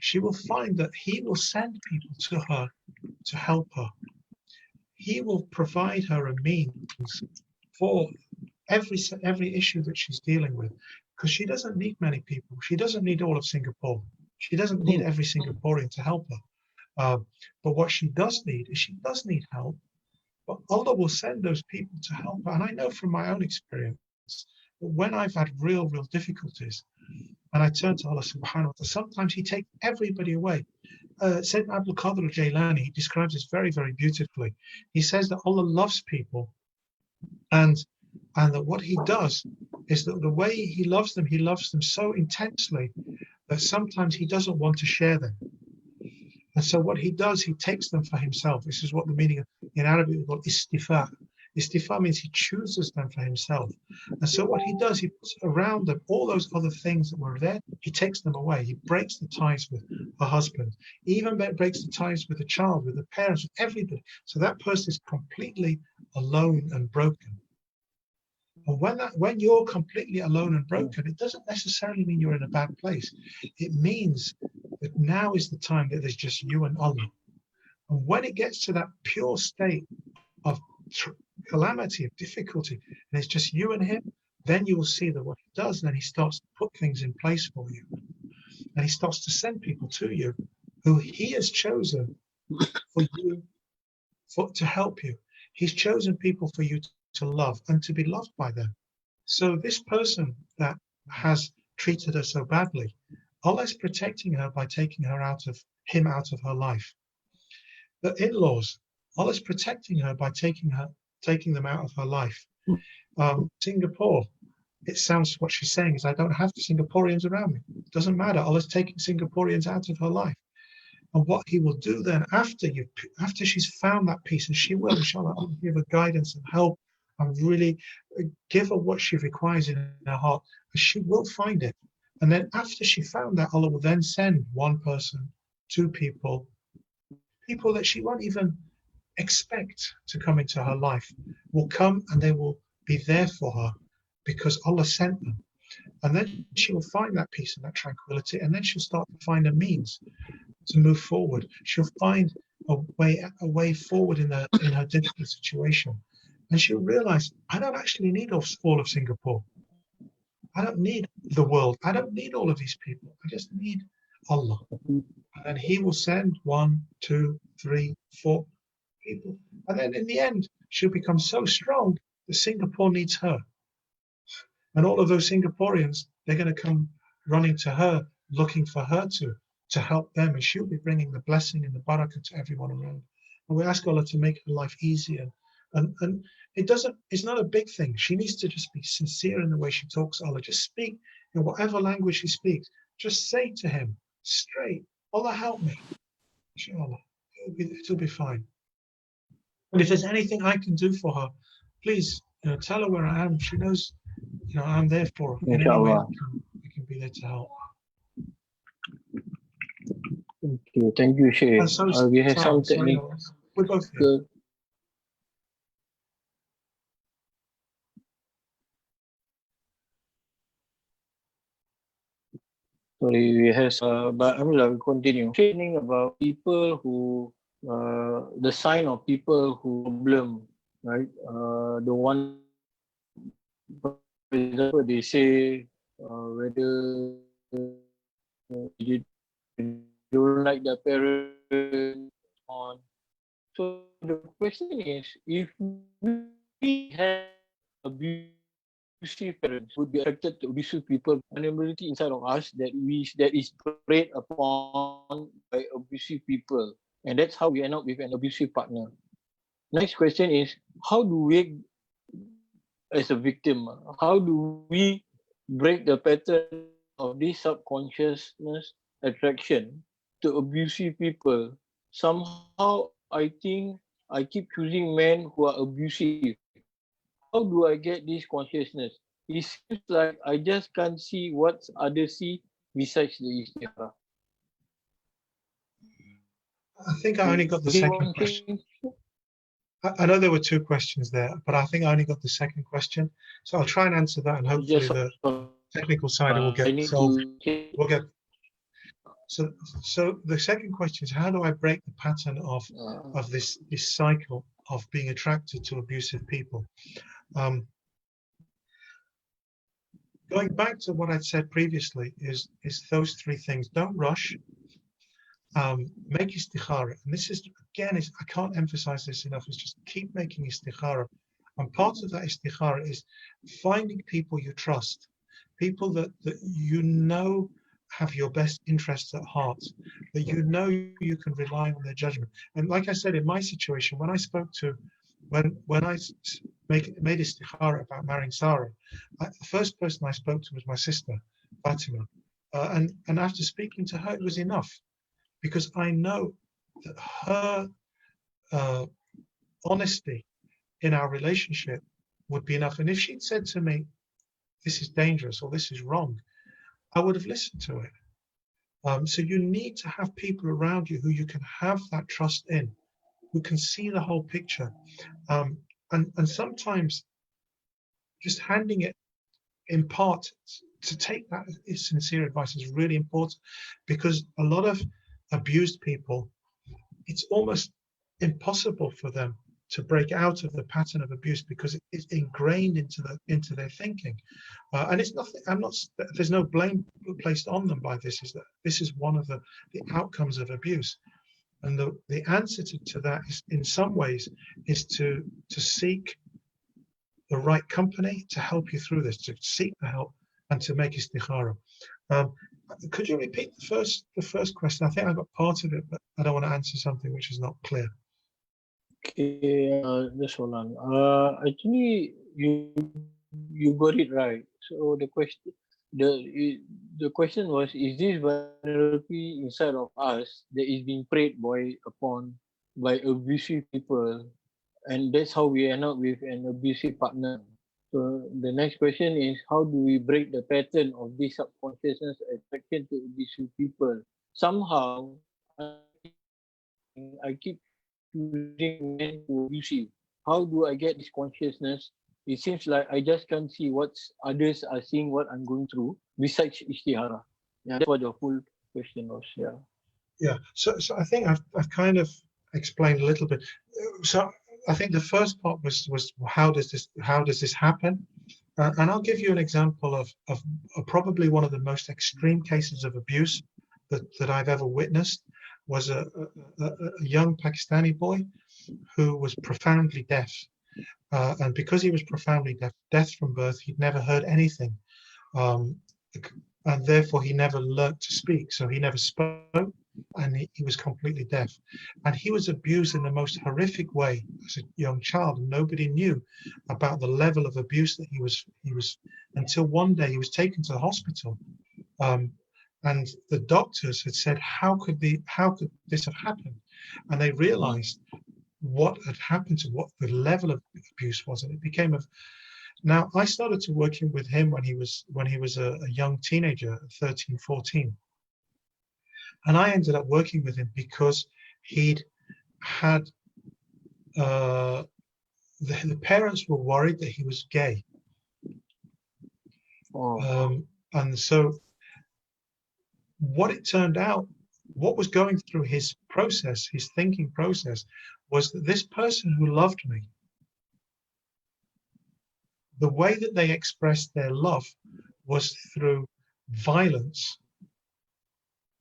she will find that he will send people to her to help her. He will provide her a means for every issue that she's dealing with, because she doesn't need many people. She doesn't need all of Singapore. She doesn't need every Singaporean to help her. But what she does need is she does need help, but Allah will send those people to help her. And I know from my own experience that when I've had real difficulties and I turn to Allah subhanahu wa ta'ala, sometimes he takes everybody away. Sayyidina Abdul al-Jailani, he describes this very, very beautifully. He says that Allah loves people, and that what he does is that the way he loves them so intensely that sometimes he doesn't want to share them. And so what he does, he takes them for himself. This is what the meaning of, in Arabic is called istifa. Istifa means he chooses them for himself. And so what he does, he puts around them all those other things that were there, he takes them away. He breaks the ties with a husband, he even breaks the ties with the child, with the parents, with everybody. So that person is completely alone and broken. And when you're completely alone and broken, it doesn't necessarily mean you're in a bad place. It means that now is the time that there's just you and Allah. And when it gets to that pure state of calamity, of difficulty, and it's just you and him, then you will see that what he does, then he starts to put things in place for you. And he starts to send people to you who he has chosen for you, to help you. He's chosen people for you to love and to be loved by them. So this person that has treated her so badly, Allah is protecting her by taking out of her life. The in-laws, Allah is protecting her by taking them out of her life. Singapore, it sounds, what she's saying is, I don't have Singaporeans around me. It doesn't matter. Allah's taking Singaporeans out of her life. And what he will do then after she's found that peace, and she will, inshallah, Allah give her guidance and help and really give her what she requires in her heart, and she will find it. And then after she found that, Allah will then send one person, two people that she won't even expect to come into her life, will come and they will be there for her because Allah sent them. And then she will find that peace and that tranquility, and then she'll start to find a means to move forward. She'll find a way forward in her difficult situation, and she'll realize, I don't actually need all of Singapore. I don't need the world. I don't need all of these people. I just need Allah. And he will send 1, 2, 3, 4 people. And then in the end, she'll become so strong that Singapore needs her. And all of those Singaporeans, they're going to come running to her, looking for her to help them. And she'll be bringing the blessing and the barakah to everyone around. And we ask Allah to make her life easier. And it's not a big thing. She needs to just be sincere in the way she talks to Allah. Just speak in whatever language she speaks. Just say to him straight, Allah help me. Inshallah, it'll be fine. And if there's anything I can do for her, please, tell her where I am. She knows, I'm there for her. In any way I can be there to help. Okay, thank you, Shaykh. We have some technical. We're both here. Sorry, we have, but I will continue. Training about people who the sign of people who problem, right? The one, for example, they say whether they don't like their parents on. So the question is, if we have abusive parents, would be attracted to abusive people, vulnerability inside of us that is preyed upon by abusive people, and that's how we end up with an abusive partner. Next question is, how do we, as a victim, how do we break the pattern of this subconsciousness attraction to abusive people? Somehow, I think I keep choosing men who are abusive. How do I get this consciousness? It seems like I just can't see what others see besides the istihara. I think I only You got the get second one question. thing? I know there were two questions there, but I think I only got the second question. So I'll try and answer that, and hopefully Just the technical side I will need get to solved. check. We'll get so. So the second question is, how do I break the pattern of this cycle of being attracted to abusive people? Um, Going back to what I'd said previously is those three things. Don't rush. Make istikhara, and this is again is I can't emphasize this enough. Is just keep making istikhara, and part of that istikhara is finding people you trust, people that you know have your best interests at heart, that you know you can rely on their judgment. And like I said, in my situation, when I spoke to when I made istikhara about marrying Sarah, the first person I spoke to was my sister Fatima, and after speaking to her, it was enough because I know that her uh, honesty in our relationship would be enough. And if she'd said to me, "This is dangerous" or "This is wrong," I would have listened to it. So you need to have people around you who you can have that trust in, who can see the whole picture. Um, and sometimes just handing it in part to take that as sincere advice is really important, because a lot of abused people, it's almost impossible for them to break out of the pattern of abuse because it's ingrained into their thinking. And it's nothing. I'm not. There's no blame placed on them by this. Is that this is one of the outcomes of abuse, and the answer to that is in some ways is to seek the right company to help you through this, to seek the help and to make istikhara. Um, could you repeat the first question? I think I got part of it, but I don't want to answer something which is not clear. Okay, just hold on. Actually, you got it right. So the question was: is this vulnerability inside of us that is being preyed upon by abusive people, and that's how we end up with an abusive partner. So the next question is: how do we break the pattern of this subconsciousness attraction to abusive people? Somehow, I keep choosing men who are abusive. How do I get this consciousness? It seems like I just can't see what others are seeing, what I'm going through, besides Ishtihara. Yeah, that's what the full question was. Yeah. Yeah. So I think I've kind of explained a little bit. So I think the first part was how does this happen? And I'll give you an example of probably one of the most extreme cases of abuse that I've ever witnessed was a young Pakistani boy who was profoundly deaf. And because he was profoundly deaf from birth, he'd never heard anything. Um, and therefore, he never learnt to speak. So he never spoke, and he was completely deaf. And he was abused in the most horrific way as a young child. And nobody knew about the level of abuse that he was until one day he was taken to the hospital. Um, and the doctors had said, how could this have happened? And they realized what had happened to what the level of abuse was, and it became a. Now I started to working with him when he was a young teenager, 13, 14, and I ended up working with him because he'd had the parents were worried that he was gay, Oh. and so what it turned out what was going through his process, his thinking process, was that this person who loved me, the way that they expressed their love was through violence.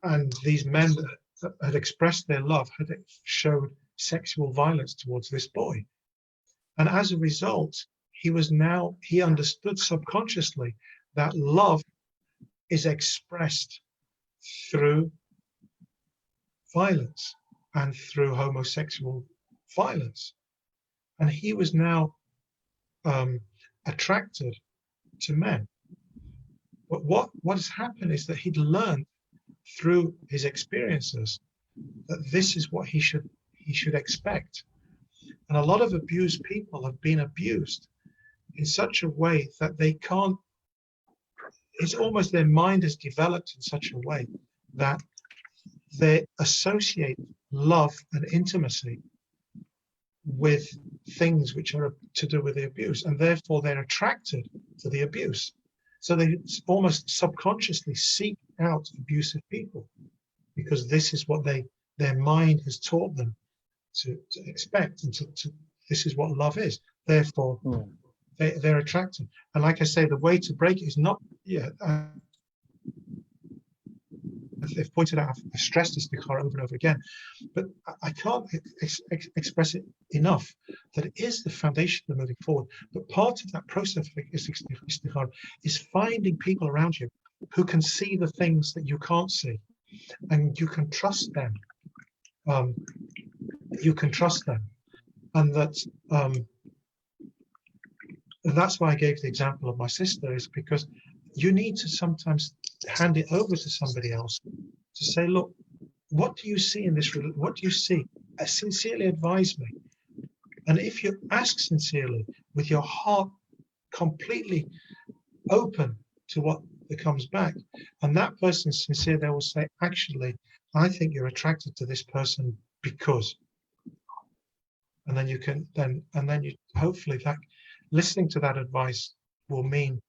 And these men that had expressed their love had showed sexual violence towards this boy. And as a result, he understood subconsciously that love is expressed through violence and through homosexual violence. And he was now attracted to men. But what has happened is that he'd learned through his experiences that this is what he should expect. And a lot of abused people have been abused in such a way that they can't, it's almost their mind is developed in such a way that they associate love and intimacy with things which are to do with the abuse, and therefore they're attracted to the abuse. So they almost subconsciously seek out abusive people because this is what their mind has taught them to expect, and this is what love is. Therefore, they're attracted. And like I say, the way to break it is not, they've pointed out, I've stressed this over and over again, but I can't express it enough that it is the foundation of moving forward. But part of that process of istikhara is finding people around you who can see the things that you can't see, and you can trust them. And that's why I gave the example of my sister, is because you need to sometimes hand it over to somebody else to say, look, what do you see in this? What do you see? Sincerely advise me. And if you ask sincerely, with your heart completely open to what comes back, and that person's sincere, they will say, actually, I think you're attracted to this person because. And then you can hopefully that listening to that advice will mean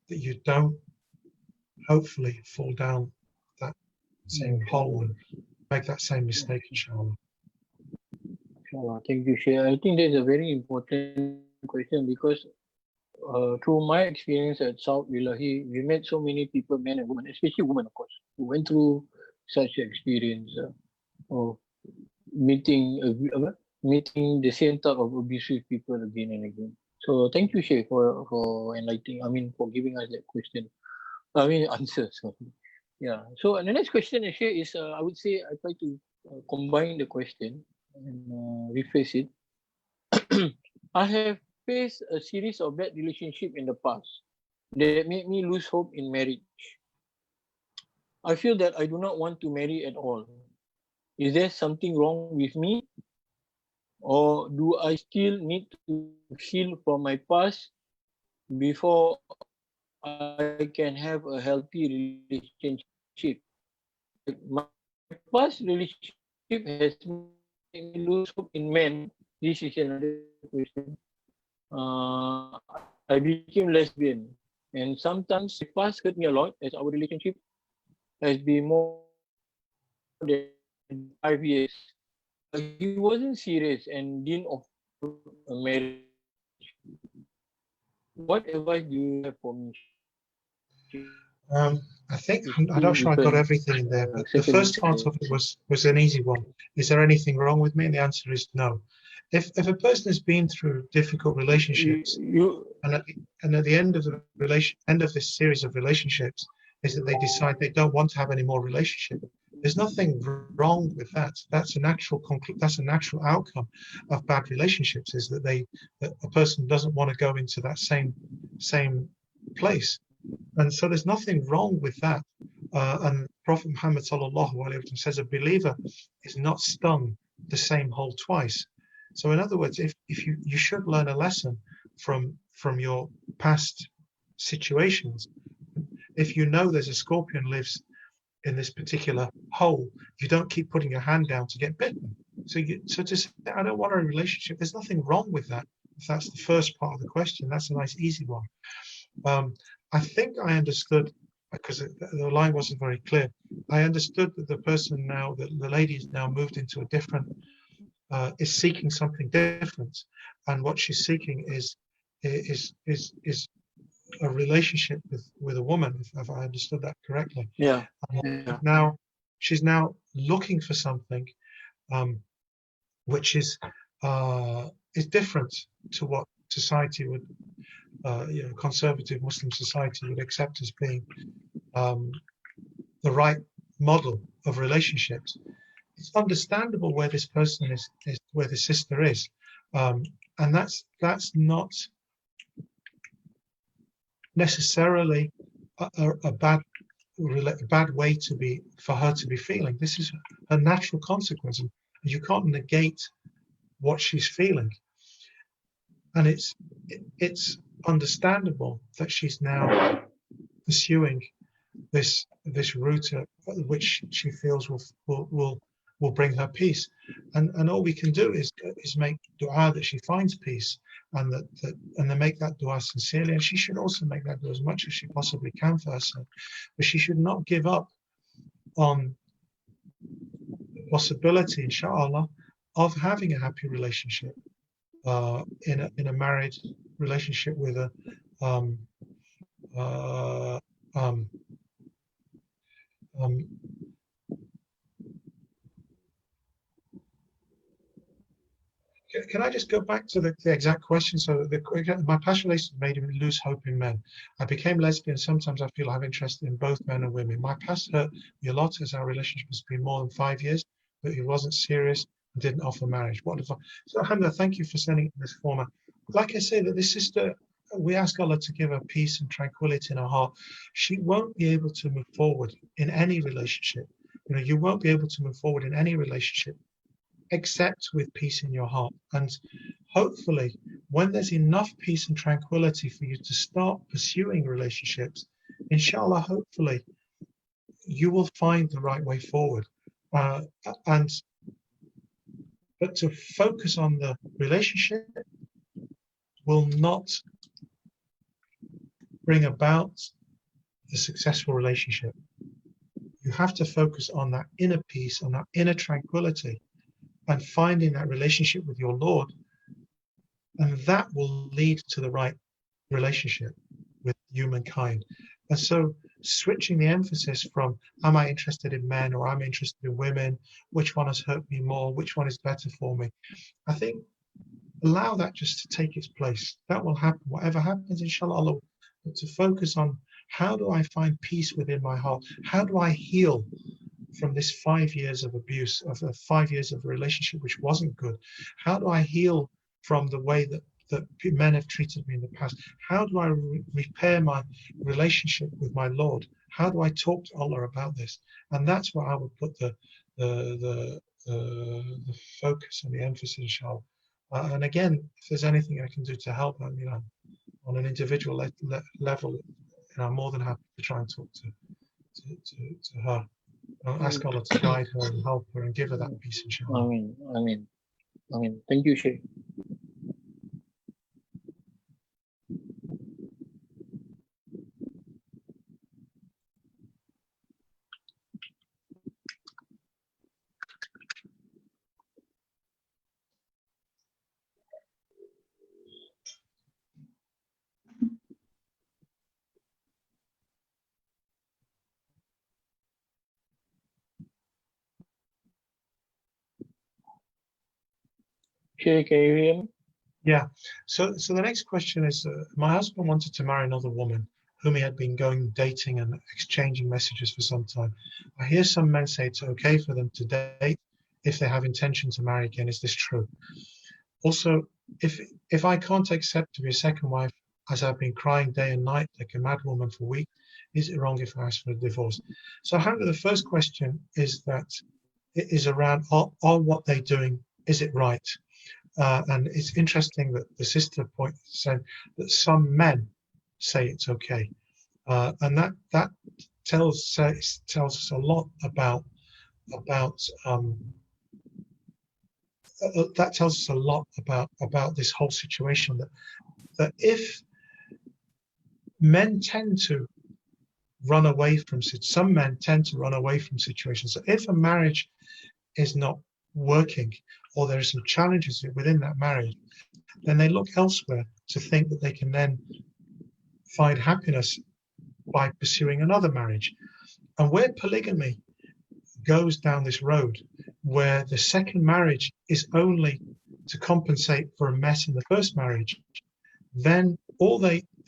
that you don't hopefully fall down that same hole and make that same mistake, inshallah. Thank you, Shaykh. I think that's a very important question because through my experience at South Ilahi, we met so many people, men and women, especially women, of course, who went through such experience of meeting the same type of abusive people again and again. So thank you, Shaykh, for enlightening, for giving us that answer. Sorry. Yeah. So the next question, Shaykh, is I would say I try to combine the question and rephrase it. I have faced a series of bad relationships in the past that made me lose hope in marriage. I feel that I do not want to marry at all. Is there something wrong with me? Or do I still need to heal from my past before I can have a healthy relationship? My past relationship has made me lose hope in men. This is another question. I became lesbian, and sometimes the past hurt me a lot, as our relationship has been more than 5 years. He wasn't serious and didn't offer a marriage. What advice do you have for me? I think I'm not sure I got everything in there, but the first part of it was an easy one. Is there anything wrong with me? And the answer is no. If a person has been through difficult relationships, and at the end of this series of relationships, is that they decide they don't want to have any more relationship. There's nothing wrong with that. That's a natural outcome of bad relationships. Is that a person doesn't want to go into that same place. And so there's nothing wrong with that. And Prophet Muhammad sallallahu alaihi wasallam says a believer is not stung the same hole twice. So in other words, if you should learn a lesson from your past situations. If you know there's a scorpion lives in this particular hole, you don't keep putting your hand down to get bitten. So to say, I don't want a relationship, there's nothing wrong with that. If that's the first part of the question, that's a nice easy one. I think I understood because the line wasn't very clear. I understood that the person now, that the lady is now moved into a different, is seeking something different, and what she's seeking is a relationship with a woman, if I understood that correctly. Yeah. Yeah. Now she's now looking for something which is different to what society would, conservative Muslim society would accept as being the right model of relationships. It's understandable where this person is where the sister is, and that's not necessarily a bad way to be, for her to be feeling. This is a natural consequence, and you can't negate what she's feeling. And it's understandable that she's now pursuing this route which she feels will bring her peace. And all we can do is make dua that she finds peace, and then make that dua sincerely. And she should also make that dua as much as she possibly can for herself. But she should not give up on the possibility, inshallah, of having a happy relationship, in a married relationship with a can I just go back to the exact question? So my past relations made me lose hope in men. I became lesbian. Sometimes I feel I have interest in both men and women. My past hurt me a lot, as our relationship has been more than 5 years, but he wasn't serious and didn't offer marriage. So alhamdulillah, thank you for sending it in this format. Like I say, that this sister, we ask Allah to give her peace and tranquility in her heart. She won't be able to move forward in any relationship. You won't be able to move forward in any relationship except with peace in your heart. And hopefully, when there's enough peace and tranquility for you to start pursuing relationships, inshallah, hopefully, you will find the right way forward. But to focus on the relationship will not bring about the successful relationship. You have to focus on that inner peace, on that inner tranquility, and finding that relationship with your Lord, and that will lead to the right relationship with humankind. And so switching the emphasis from, am I interested in men or I'm interested in women, which one has hurt me more, which one is better for me, I think allow that just to take its place. That will happen. Whatever happens, inshallah, but to focus on, how do I find peace within my heart? How do I heal from this 5 years of abuse, of 5 years of a relationship which wasn't good? How do I heal from the way that men have treated me in the past? How do I repair my relationship with my Lord? How do I talk to Allah about this? And that's where I would put the focus and the emphasis, inshallah. And again, if there's anything I can do to help them, on an individual level, I'm more than happy to try and talk to her. Ask Allah to guide her and help her and give her that peace, inshallah. Ameen. Thank you, Shaykh. Shaykh, can you hear me? Yeah. So the next question is, my husband wanted to marry another woman whom he had been dating and exchanging messages for some time. I hear some men say it's okay for them to date if they have intention to marry again. Is this true? Also, if I can't accept to be a second wife, as I've been crying day and night like a mad woman for weeks, is it wrong if I ask for a divorce? So the first question is that it is around, are what they're doing, is it right? And it's interesting that the sister said that some men say it's okay, and that tells us a lot about that tells us a lot about this whole situation. That if men tend to run away from some men tend to run away from situations. So if a marriage is not working, or there are some challenges within that marriage, then they look elsewhere to think that they can then find happiness by pursuing another marriage. And where polygamy goes down this road, where the second marriage is only to compensate for a mess in the first marriage, then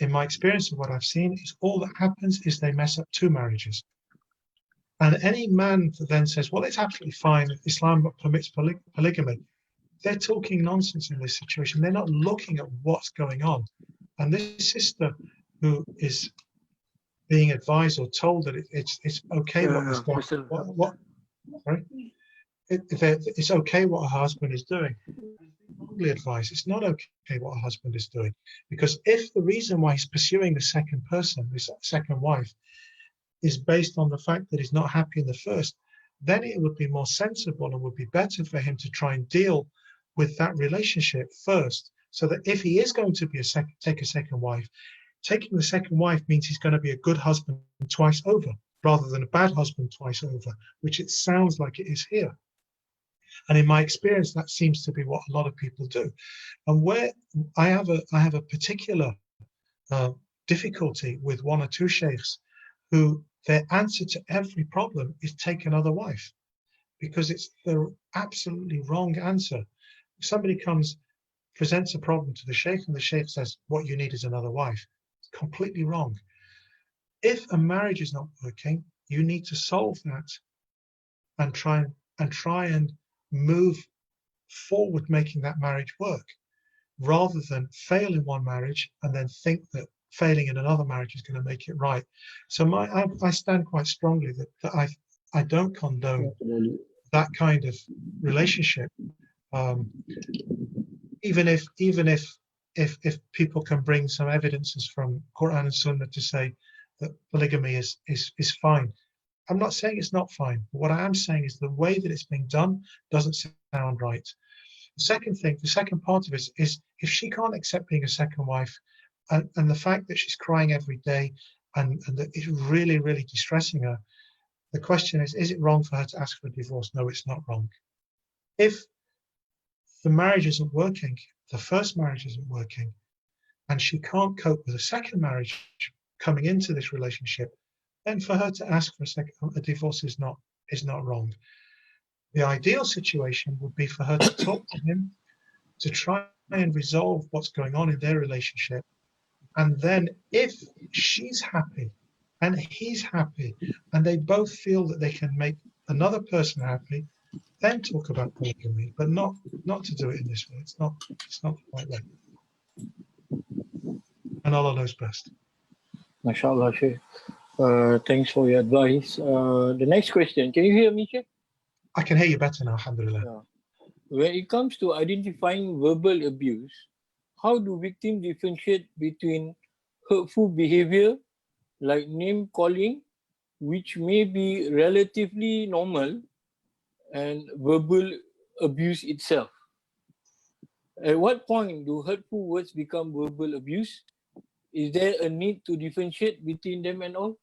in my experience of what I've seen, is all that happens is they mess up two marriages. And any man that then says, well, it's absolutely fine, Islam permits polygamy, they're talking nonsense in this situation. They're not looking at what's going on. And this sister who is being advised or told that it's okay what is going on, sorry? It's okay what her husband is doing. Wrongly advised. It's not okay what her husband is doing, because if the reason why he's pursuing the second person, this second wife, is based on the fact that he's not happy in the first, then it would be more sensible and would be better for him to try and deal with that relationship first, so that if he is going to be take a second wife, taking the second wife means he's going to be a good husband twice over, rather than a bad husband twice over, which it sounds like it is here. And in my experience, that seems to be what a lot of people do. And where I have a particular difficulty with one or two sheikhs who their answer to every problem is take another wife, because it's the absolutely wrong answer. If somebody comes, presents a problem to the sheikh, and the sheikh says, what you need is another wife, it's completely wrong. If a marriage is not working, you need to solve that and try and move forward making that marriage work, rather than fail in one marriage and then think that failing in another marriage is going to make it right. So I stand quite strongly that I don't condone that kind of relationship, even if people can bring some evidences from Quran and Sunnah to say that polygamy is fine. I'm not saying it's not fine. What I am saying is the way that it's being done doesn't sound right. The second part of it is if she can't accept being a second wife, and the fact that she's crying every day and that it's really, really distressing her, the question is it wrong for her to ask for a divorce? No, it's not wrong. If the marriage isn't working, the first marriage isn't working, and she can't cope with a second marriage coming into this relationship, then for her to ask for a divorce is not wrong. The ideal situation would be for her to talk to him, to try and resolve what's going on in their relationship. And then if she's happy and he's happy and they both feel that they can make another person happy, then talk about polygamy, but not to do it in this way. It's not the right way. And Allah knows best. MashaAllah, Shaykh. Thanks for your advice. The next question, can you hear me, Shaykh? I can hear you better now, alhamdulillah. Yeah. When it comes to identifying verbal abuse, how do victims differentiate between hurtful behavior, like name calling, which may be relatively normal, and verbal abuse itself? At what point do hurtful words become verbal abuse? Is there a need to differentiate between them and all?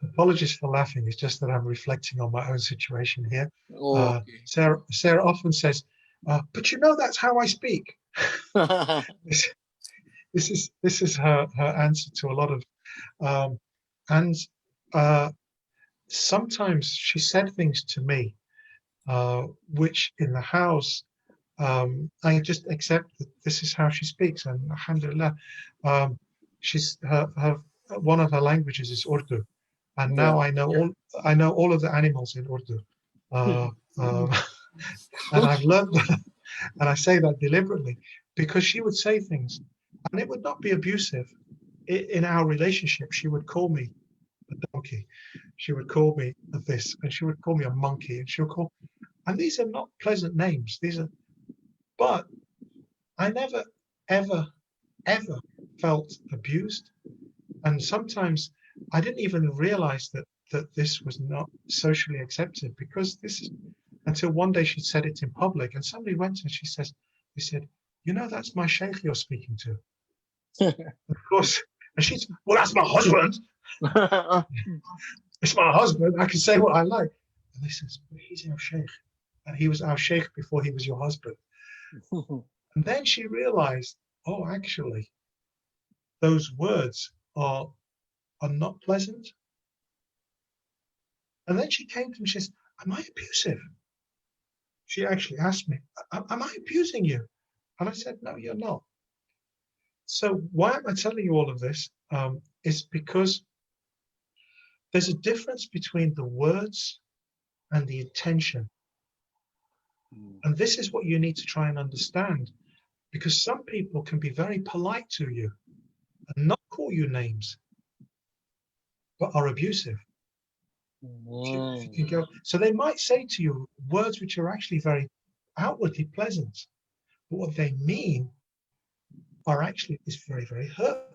Apologies for laughing. It's just that I'm reflecting on my own situation here. Oh, okay. Sarah often says, but you know that's how I speak. This is her answer to a lot of, and sometimes she said things to me, which in the house, I just accept that this is how she speaks, and alhamdulillah, she's one of her languages is Urdu, and now I know all of the animals in Urdu, and I've learned that, and I say that deliberately because she would say things, and it would not be abusive. In our relationship, she would call me a donkey, she would call me this, and she would call me a monkey, and these are not pleasant names. But I never, ever, ever felt abused. And sometimes I didn't even realize that this was not socially accepted, because until one day she said it in public, and somebody went to her, they said, you know, that's my sheikh you're speaking to. Of course. And she said, well, that's my husband. It's my husband. I can say what I like. And they says, he's our Shaykh. And he was our Shaykh before he was your husband. And then she realized, oh, actually, those words are not pleasant. And then she came to me, she says, am I abusive? She actually asked me, am I abusing you? And I said, no, you're not. So why am I telling you all of this? Is because there's a difference between the words and the intention. And this is what you need to try and understand, because some people can be very polite to you and not call you names, but are abusive. You can go, so they might say to you words which are actually very outwardly pleasant, but what they mean are actually is very, very hurtful.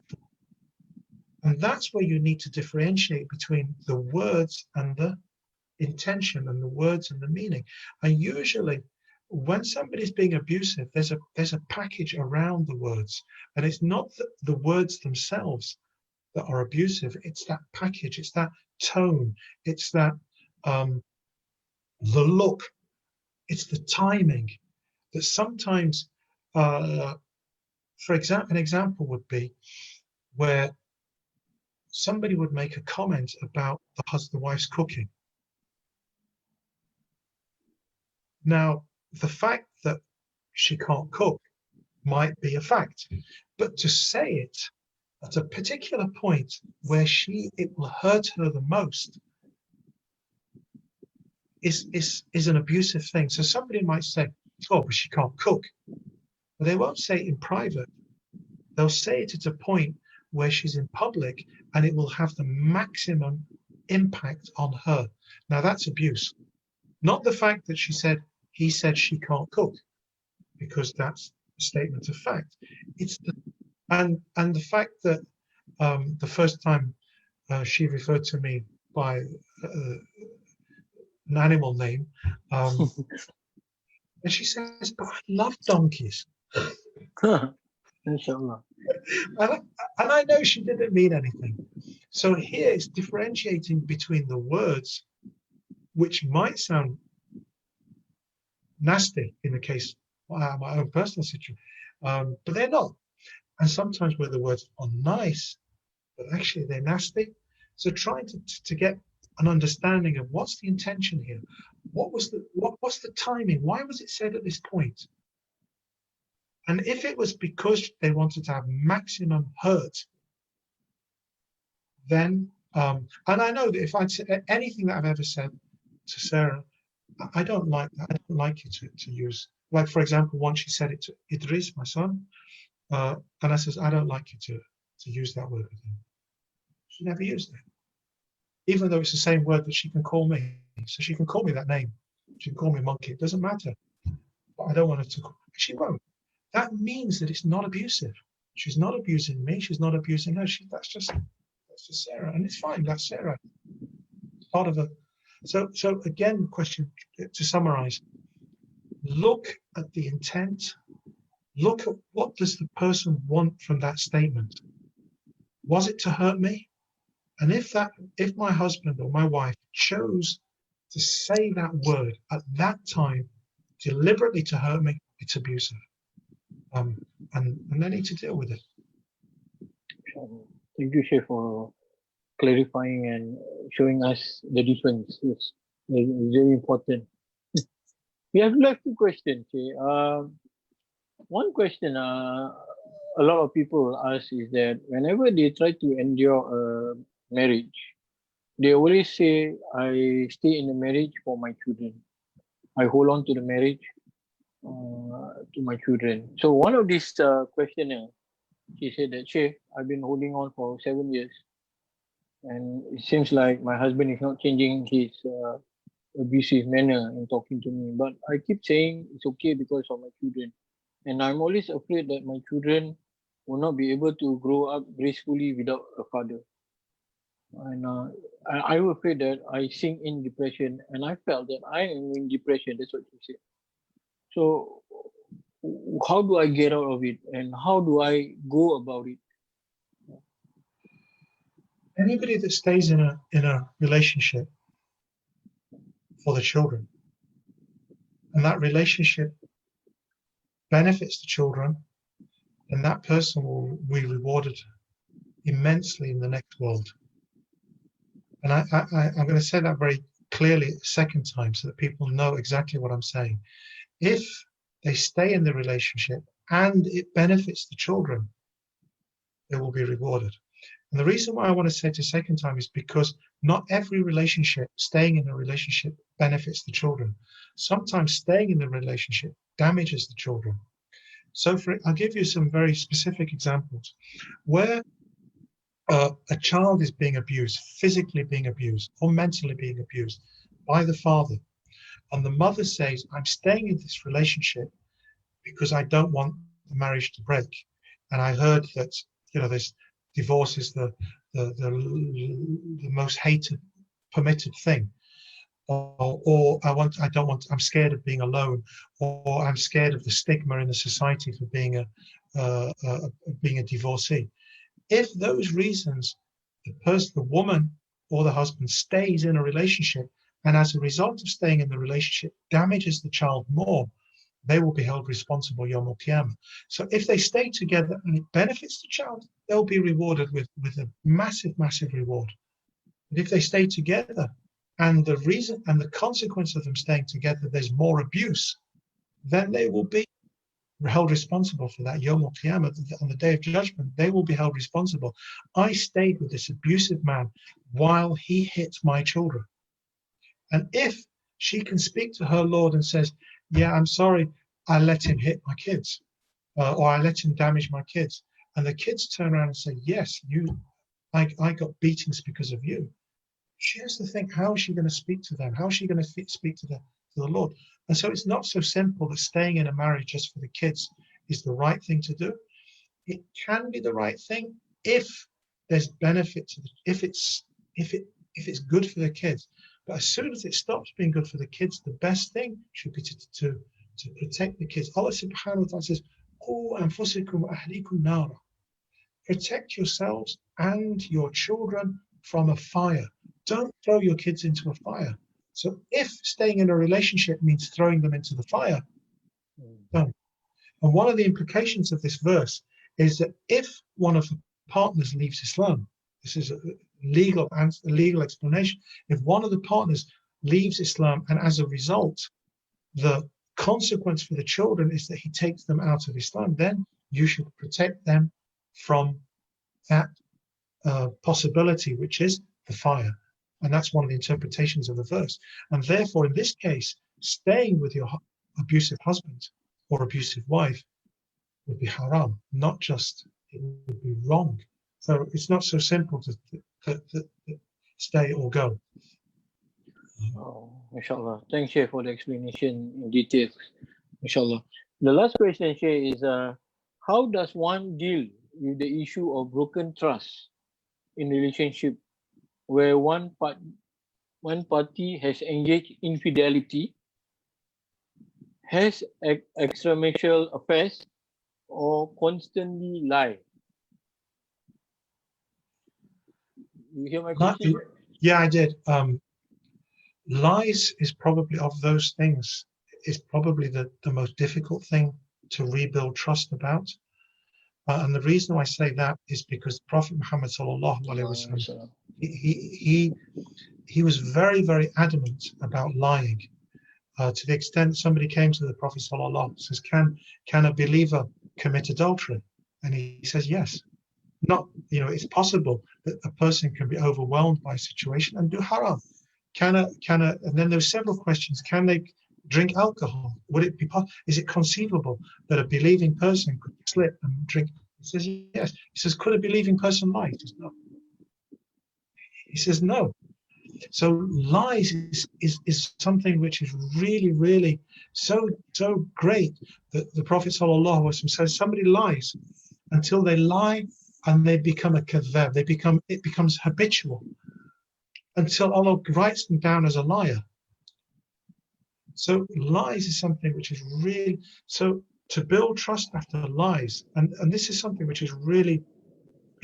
And that's where you need to differentiate between the words and the intention, and the words and the meaning. And usually when somebody's being abusive, there's a package around the words, and it's not the words themselves that are abusive. It's that package, it's that tone, it's that the look, it's the timing that sometimes, for example, an example would be where somebody would make a comment about the wife's cooking. Now, the fact that she can't cook might be a fact, but to say it at a particular point where it will hurt her the most is an abusive thing. So somebody might say, oh, but she can't cook. But they won't say it in private. They'll say it at a point where she's in public, and it will have the maximum impact on her. Now that's abuse. Not the fact that he said she can't cook, because that's a statement of fact. It's and the fact that the first time she referred to me by an animal name, and she says, "But I love donkeys." Inshallah. And I know she didn't mean anything. So here it's differentiating between the words, which might sound nasty in the case of my own personal situation, but they're not. And sometimes where the words are nice, but actually they're nasty. So trying to get an understanding of what's the intention here, what's the timing, why was it said at this point? And if it was because they wanted to have maximum hurt, then and I know that if I'd said anything that I've ever said to Sarah, I don't like that. I don't like you to use, like, for example, once she said it to Idris, my son, and I says, I don't like you to use that word with him. She never used it, even though it's the same word that she can call me. So she can call me that name. She can call me monkey. It doesn't matter. But I don't want her to. She won't. That means that it's not abusive. She's not abusing me. She's not abusing her. That's just Sarah, and it's fine. That's Sarah. It's part of her. So again, the question to summarize: look at the intent. Look at what does the person want from that statement. Was it to hurt me? And if my husband or my wife chose to say that word at that time deliberately to hurt me, it's abusive. And they need to deal with it. Thank you, Shaykh, for clarifying and showing us the difference. It's very important. We have left two questions. One question a lot of people ask is that whenever they try to endure a marriage, they always say, I stay in the marriage for my children. I hold on to the marriage to my children. So one of these questionnaire, she said that, Shaykh, I've been holding on for 7 years. And it seems like my husband is not changing his abusive manner in talking to me. But I keep saying it's okay because of my children. And I'm always afraid that my children will not be able to grow up gracefully without a father. And I was afraid that I sink in depression, and I felt that I am in depression. That's what she said. So, how do I get out of it, and how do I go about it? Anybody that stays in a relationship for the children, and that relationship benefits the children, then that person will be rewarded immensely in the next world. And I'm going to say that very clearly a second time so that people know exactly what I'm saying. If they stay in the relationship and it benefits the children, they will be rewarded. And the reason why I want to say it a second time is because not every relationship, staying in a relationship, benefits the children. Sometimes staying in the relationship damages the children. So I'll give you some very specific examples where a child is being abused, physically being abused, or mentally being abused by the father. And the mother says, I'm staying in this relationship because I don't want the marriage to break. And I heard that, this divorce is the most hated, permitted thing. Or I'm scared of being alone, or I'm scared of the stigma in the society for being a divorcee. If those reasons, the woman or the husband stays in a relationship, and as a result of staying in the relationship damages the child more, they will be held responsible Yom Qiyamah. So if they stay together and it benefits the child, they'll be rewarded with a massive, massive reward. But if they stay together and the reason and the consequence of them staying together, there's more abuse, then they will be held responsible for that. Yom Qiyamah, on the Day of Judgment, they will be held responsible. I stayed with this abusive man while he hit my children. And if she can speak to her Lord and says, yeah, I'm sorry, I let him hit my kids, or I let him damage my kids. And the kids turn around and say, yes, I got beatings because of you. She has to think, how is she going to speak to them? How is she going to speak to the Lord? And so it's not so simple that staying in a marriage just for the kids is the right thing to do. It can be the right thing if there's benefit to if it's good for the kids. But as soon as it stops being good for the kids, the best thing should be to protect the kids. Allah subhanahu wa ta'ala says, "Qu anfusikum wa ahlikum nara." Protect yourselves and your children from a fire. Don't throw your kids into a fire. So if staying in a relationship means throwing them into the fire, don't. And one of the implications of this verse is that if one of the partners leaves Islam, this is a legal explanation. If one of the partners leaves Islam and as a result, the consequence for the children is that he takes them out of Islam, then you should protect them from that possibility, which is the fire. And that's one of the interpretations of the verse. And therefore, in this case, staying with your abusive husband or abusive wife would be haram, not just, it would be wrong. So it's not so simple to stay or go. Oh, mashallah. Thanks, Shaykh, for the explanation in detail. Mashallah. The last question, Shaykh, is how does one deal with the issue of broken trust in relationship where one party has engaged infidelity, has extramarital affairs, or constantly lie? You hear my question? Yeah, I did. Lies is probably, of those things, is probably the most difficult thing to rebuild trust about. And the reason why I say that is because Prophet Muhammad sallallahu alaihi wasallam, he was very, very adamant about lying, to the extent somebody came to the Prophet sallallahu and says, can a believer commit adultery? And he says, yes. Not, it's possible that a person can be overwhelmed by a situation and do haram. And then there's several questions. Can they drink alcohol? Would it be is it conceivable that a believing person could slip and drink? He says yes. He says, could a believing person lie? He says no. He says no. So lies is something which is really, really so great that the Prophet sallallahu alaihi wasallam says somebody lies until they lie and they become a kadhab. It becomes habitual until Allah writes them down as a liar. So lies is something which is really, so to build trust after lies, and this is something which is really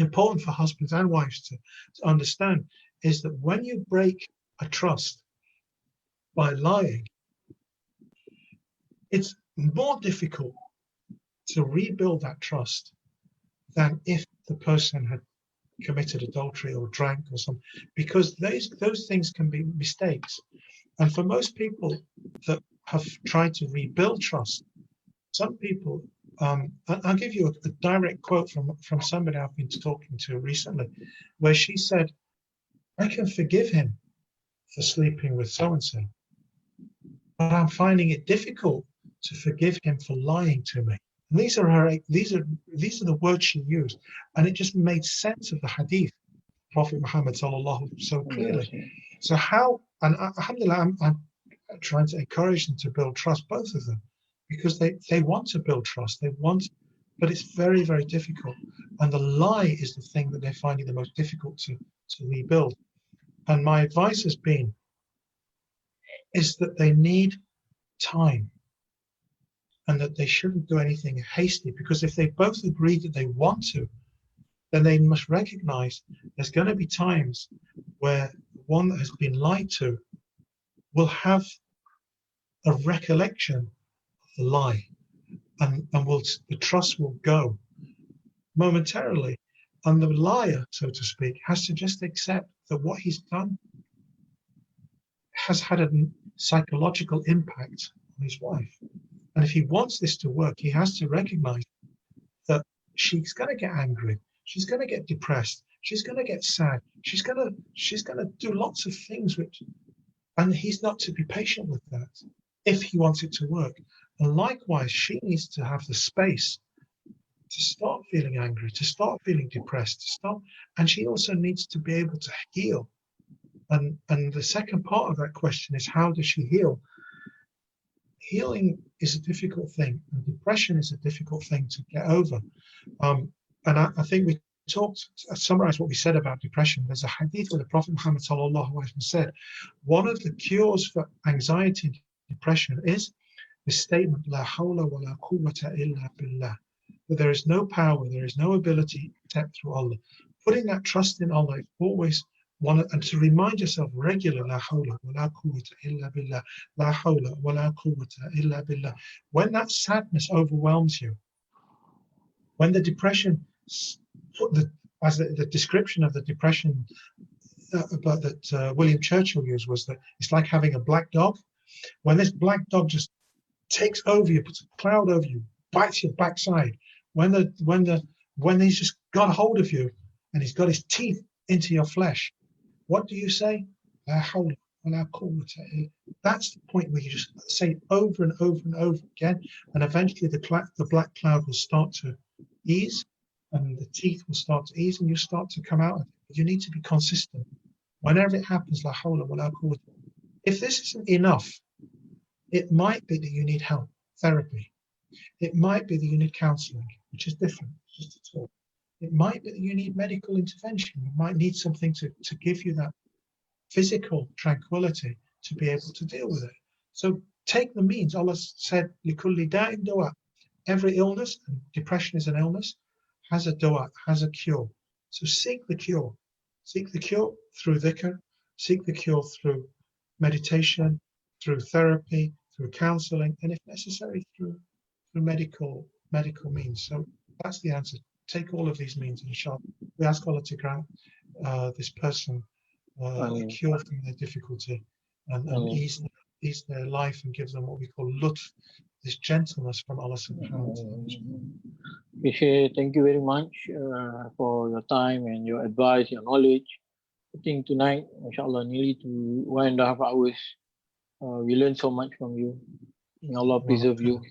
important for husbands and wives to understand is that when you break a trust by lying, it's more difficult to rebuild that trust than if the person had committed adultery or drank or something, because those things can be mistakes. And for most people that have tried to rebuild trust, some people, I'll give you a direct quote from somebody I've been talking to recently, where she said, I can forgive him for sleeping with so-and-so, but I'm finding it difficult to forgive him for lying to me. And these are the words she used, and it just made sense of the hadith, Prophet Muhammad sallallahu so clearly. So how, and alhamdulillah, I'm trying to encourage them to build trust, both of them, because they want to build trust. They want, but it's very, very difficult. And the lie is the thing that they're finding the most difficult to rebuild. And my advice has been, is that they need time, and that they shouldn't do anything hasty, because if they both agree that they want to, then they must recognize there's going to be times where one that has been lied to will have a recollection of the lie, and the trust will go momentarily, and the liar, so to speak, has to just accept that what he's done has had a psychological impact on his wife. And if he wants this to work, he has to recognize that she's going to get angry, she's going to get depressed, she's going to get sad, she's going to do lots of things and he's not to be patient with that if he wants it to work. And likewise, she needs to have the space to start feeling angry, to start feeling depressed, and she also needs to be able to heal. And the second part of that question is, how does she heal? Healing is a difficult thing, and depression is a difficult thing to get over. And I think we summarize what we said about depression. There's a hadith where the Prophet Muhammad sallallahu alaihi wasallam said, one of the cures for anxiety and depression is the statement, La hawla wa la quwwata illa billah. That there is no power, there is no ability except through Allah. Putting that trust in Allah is always one, and to remind yourself regularly, La hawla wa la quwwata illa billah, La hawla wa la quwwata illa billah. When that sadness overwhelms you, when the depression, as the description of the depression that William Churchill used was that it's like having a black dog. When this black dog just takes over you, puts a cloud over you, bites your backside, when he's just got a hold of you and he's got his teeth into your flesh, what do you say? That's the point where you just say over and over and over again, and eventually the black cloud will start to ease, and the teeth will start to ease, and you start to come out of it. You need to be consistent. Whenever it happens, la hawla wa la quwwata. If this isn't enough, it might be that you need help, therapy. It might be that you need counseling, which is different, just to talk. It might be that you need medical intervention. You might need something to give you that physical tranquility to be able to deal with it. So take the means. Allah said, لِكُلِّ دَاءٍ دَوَاءٍ. Every illness, and depression is an illness, has a dua, has a cure. So seek the cure. Seek the cure through dhikr, seek the cure through meditation, through therapy, through counseling, and if necessary, through medical means. So that's the answer. Take all of these means, inshallah. We ask Allah to grant this person a cure from their difficulty and ease their life and give them what we call lutf, this gentleness from Allah subhanahu wa ta'ala. Thank you very much for your time and your advice, your knowledge. I think tonight, inshallah, nearly to 1.5 hours, we learned so much from you. May Allah preserve you.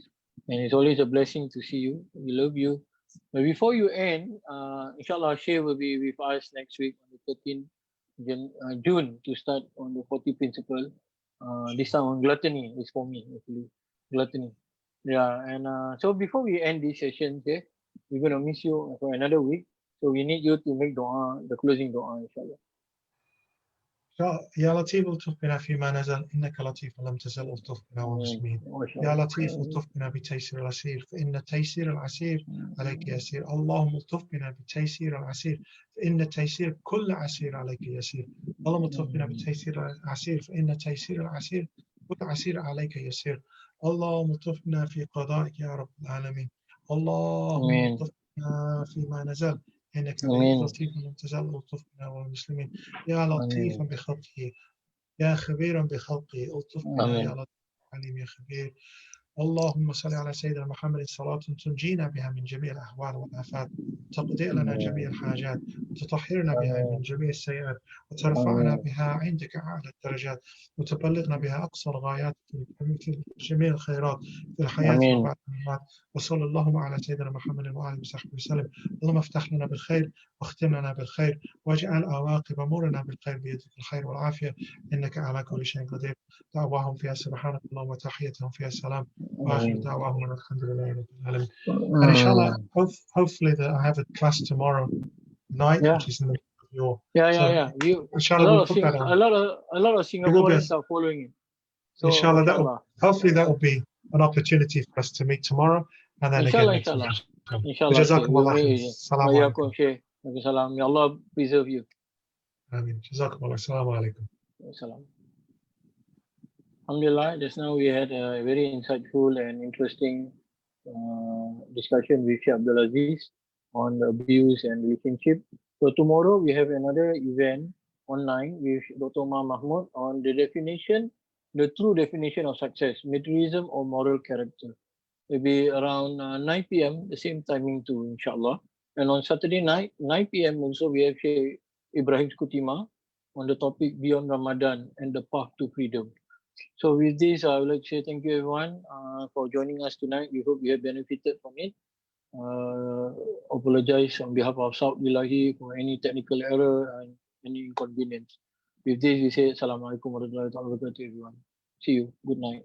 And it's always a blessing to see you. We love you. But before you end, inshallah, Shaykh will be with us next week on the 13th June to start on the 40 principle. This time on gluttony is for me, actually. Gluttony. Yeah, and so before we end this session, okay, we're going to miss you for another week. So we need you to make dua, the closing dua, inshallah. يا لطيف الطف بنا فيما نزل إنك لطيف لم تزل الطف بنا والمسلمين. ما شاء يا الله. لطيف الطف بنا بتيسير العسير فإن تيسير العسير عليك يسير. اللهم الطف بنا بتيسير العسير فإن تيسير كل عسير عليك يسير. اللهم الطف بنا بتيسير العسير فإن تيسير العسير كل عسير عليك يسير. اللهم الطف بنا في قضائك يا رب العالمين. اللهم آمين الطف بنا فيما نزل إنك آمين لطيف لم تزل الطف بنا والمسلمين. يا لطيفا آمين بخلقه يا خبيرا بخلقه الطف بنا يا آمين لطيف عليم يا خبير. اللهم صل على سيدنا محمد صلاة تنجينا بها من جميع الأهوال والآفات وتقضي لنا جميع الحاجات وتطهرنا بها من جميع السيئات وترفعنا آمين بها عندك أعلى الدرجات وتبلغنا بها أقصى الغايات في جميع الخيرات في الحياة آمين وبعد الممات. وصلى اللهم على سيدنا محمد وآله وصحبه وسلم. اللهم افتح لنا بالخير واختم لنا بالخير واجعل عواقب أمورنا بالخير بيدك الخير والعافية إنك على كل شيء قدير. دعواهم فيها سبحانك اللهم وتحيتهم فيها سلام. وآخر آمين دعواهم الحمد لله رب العالمين. And inshallah, hopefully that I have a class tomorrow night, Yeah. which is in the middle of your. Yeah. So You inshallah we'll put that on. a lot of It will be, Singaporeans are following it. So inshallah, mashallah. hopefully that will be an opportunity for us to meet tomorrow and then again next week. Inshallah, Shaykh. جزاكم We'll الله خير. meet you. السلام Wa عليكم. yakum, Shaykh. Salam. May Allah preserve you. آمين. جزاكم الله. السلام عليكم. Salam. Alhamdulillah, just now we had a very insightful and interesting discussion with Shaykh Abdul Aziz on abuse and relationship. So tomorrow we have another event online with Dr. Mahmoud on the definition, the true definition of success, materialism or moral character. It'll be around 9 p.m., the same timing too, inshallah. And on Saturday night, 9 p.m. also we have Shaykh Ibrahim Skutima on the topic Beyond Ramadan and the Path to Freedom. So with this, I would like to say thank you everyone for joining us tonight. We hope you have benefited from it. Apologize on behalf of South Ilahi for any technical error and any inconvenience. With this, we say Assalamualaikum warahmatullahi wabarakatuh everyone. See you. Good night.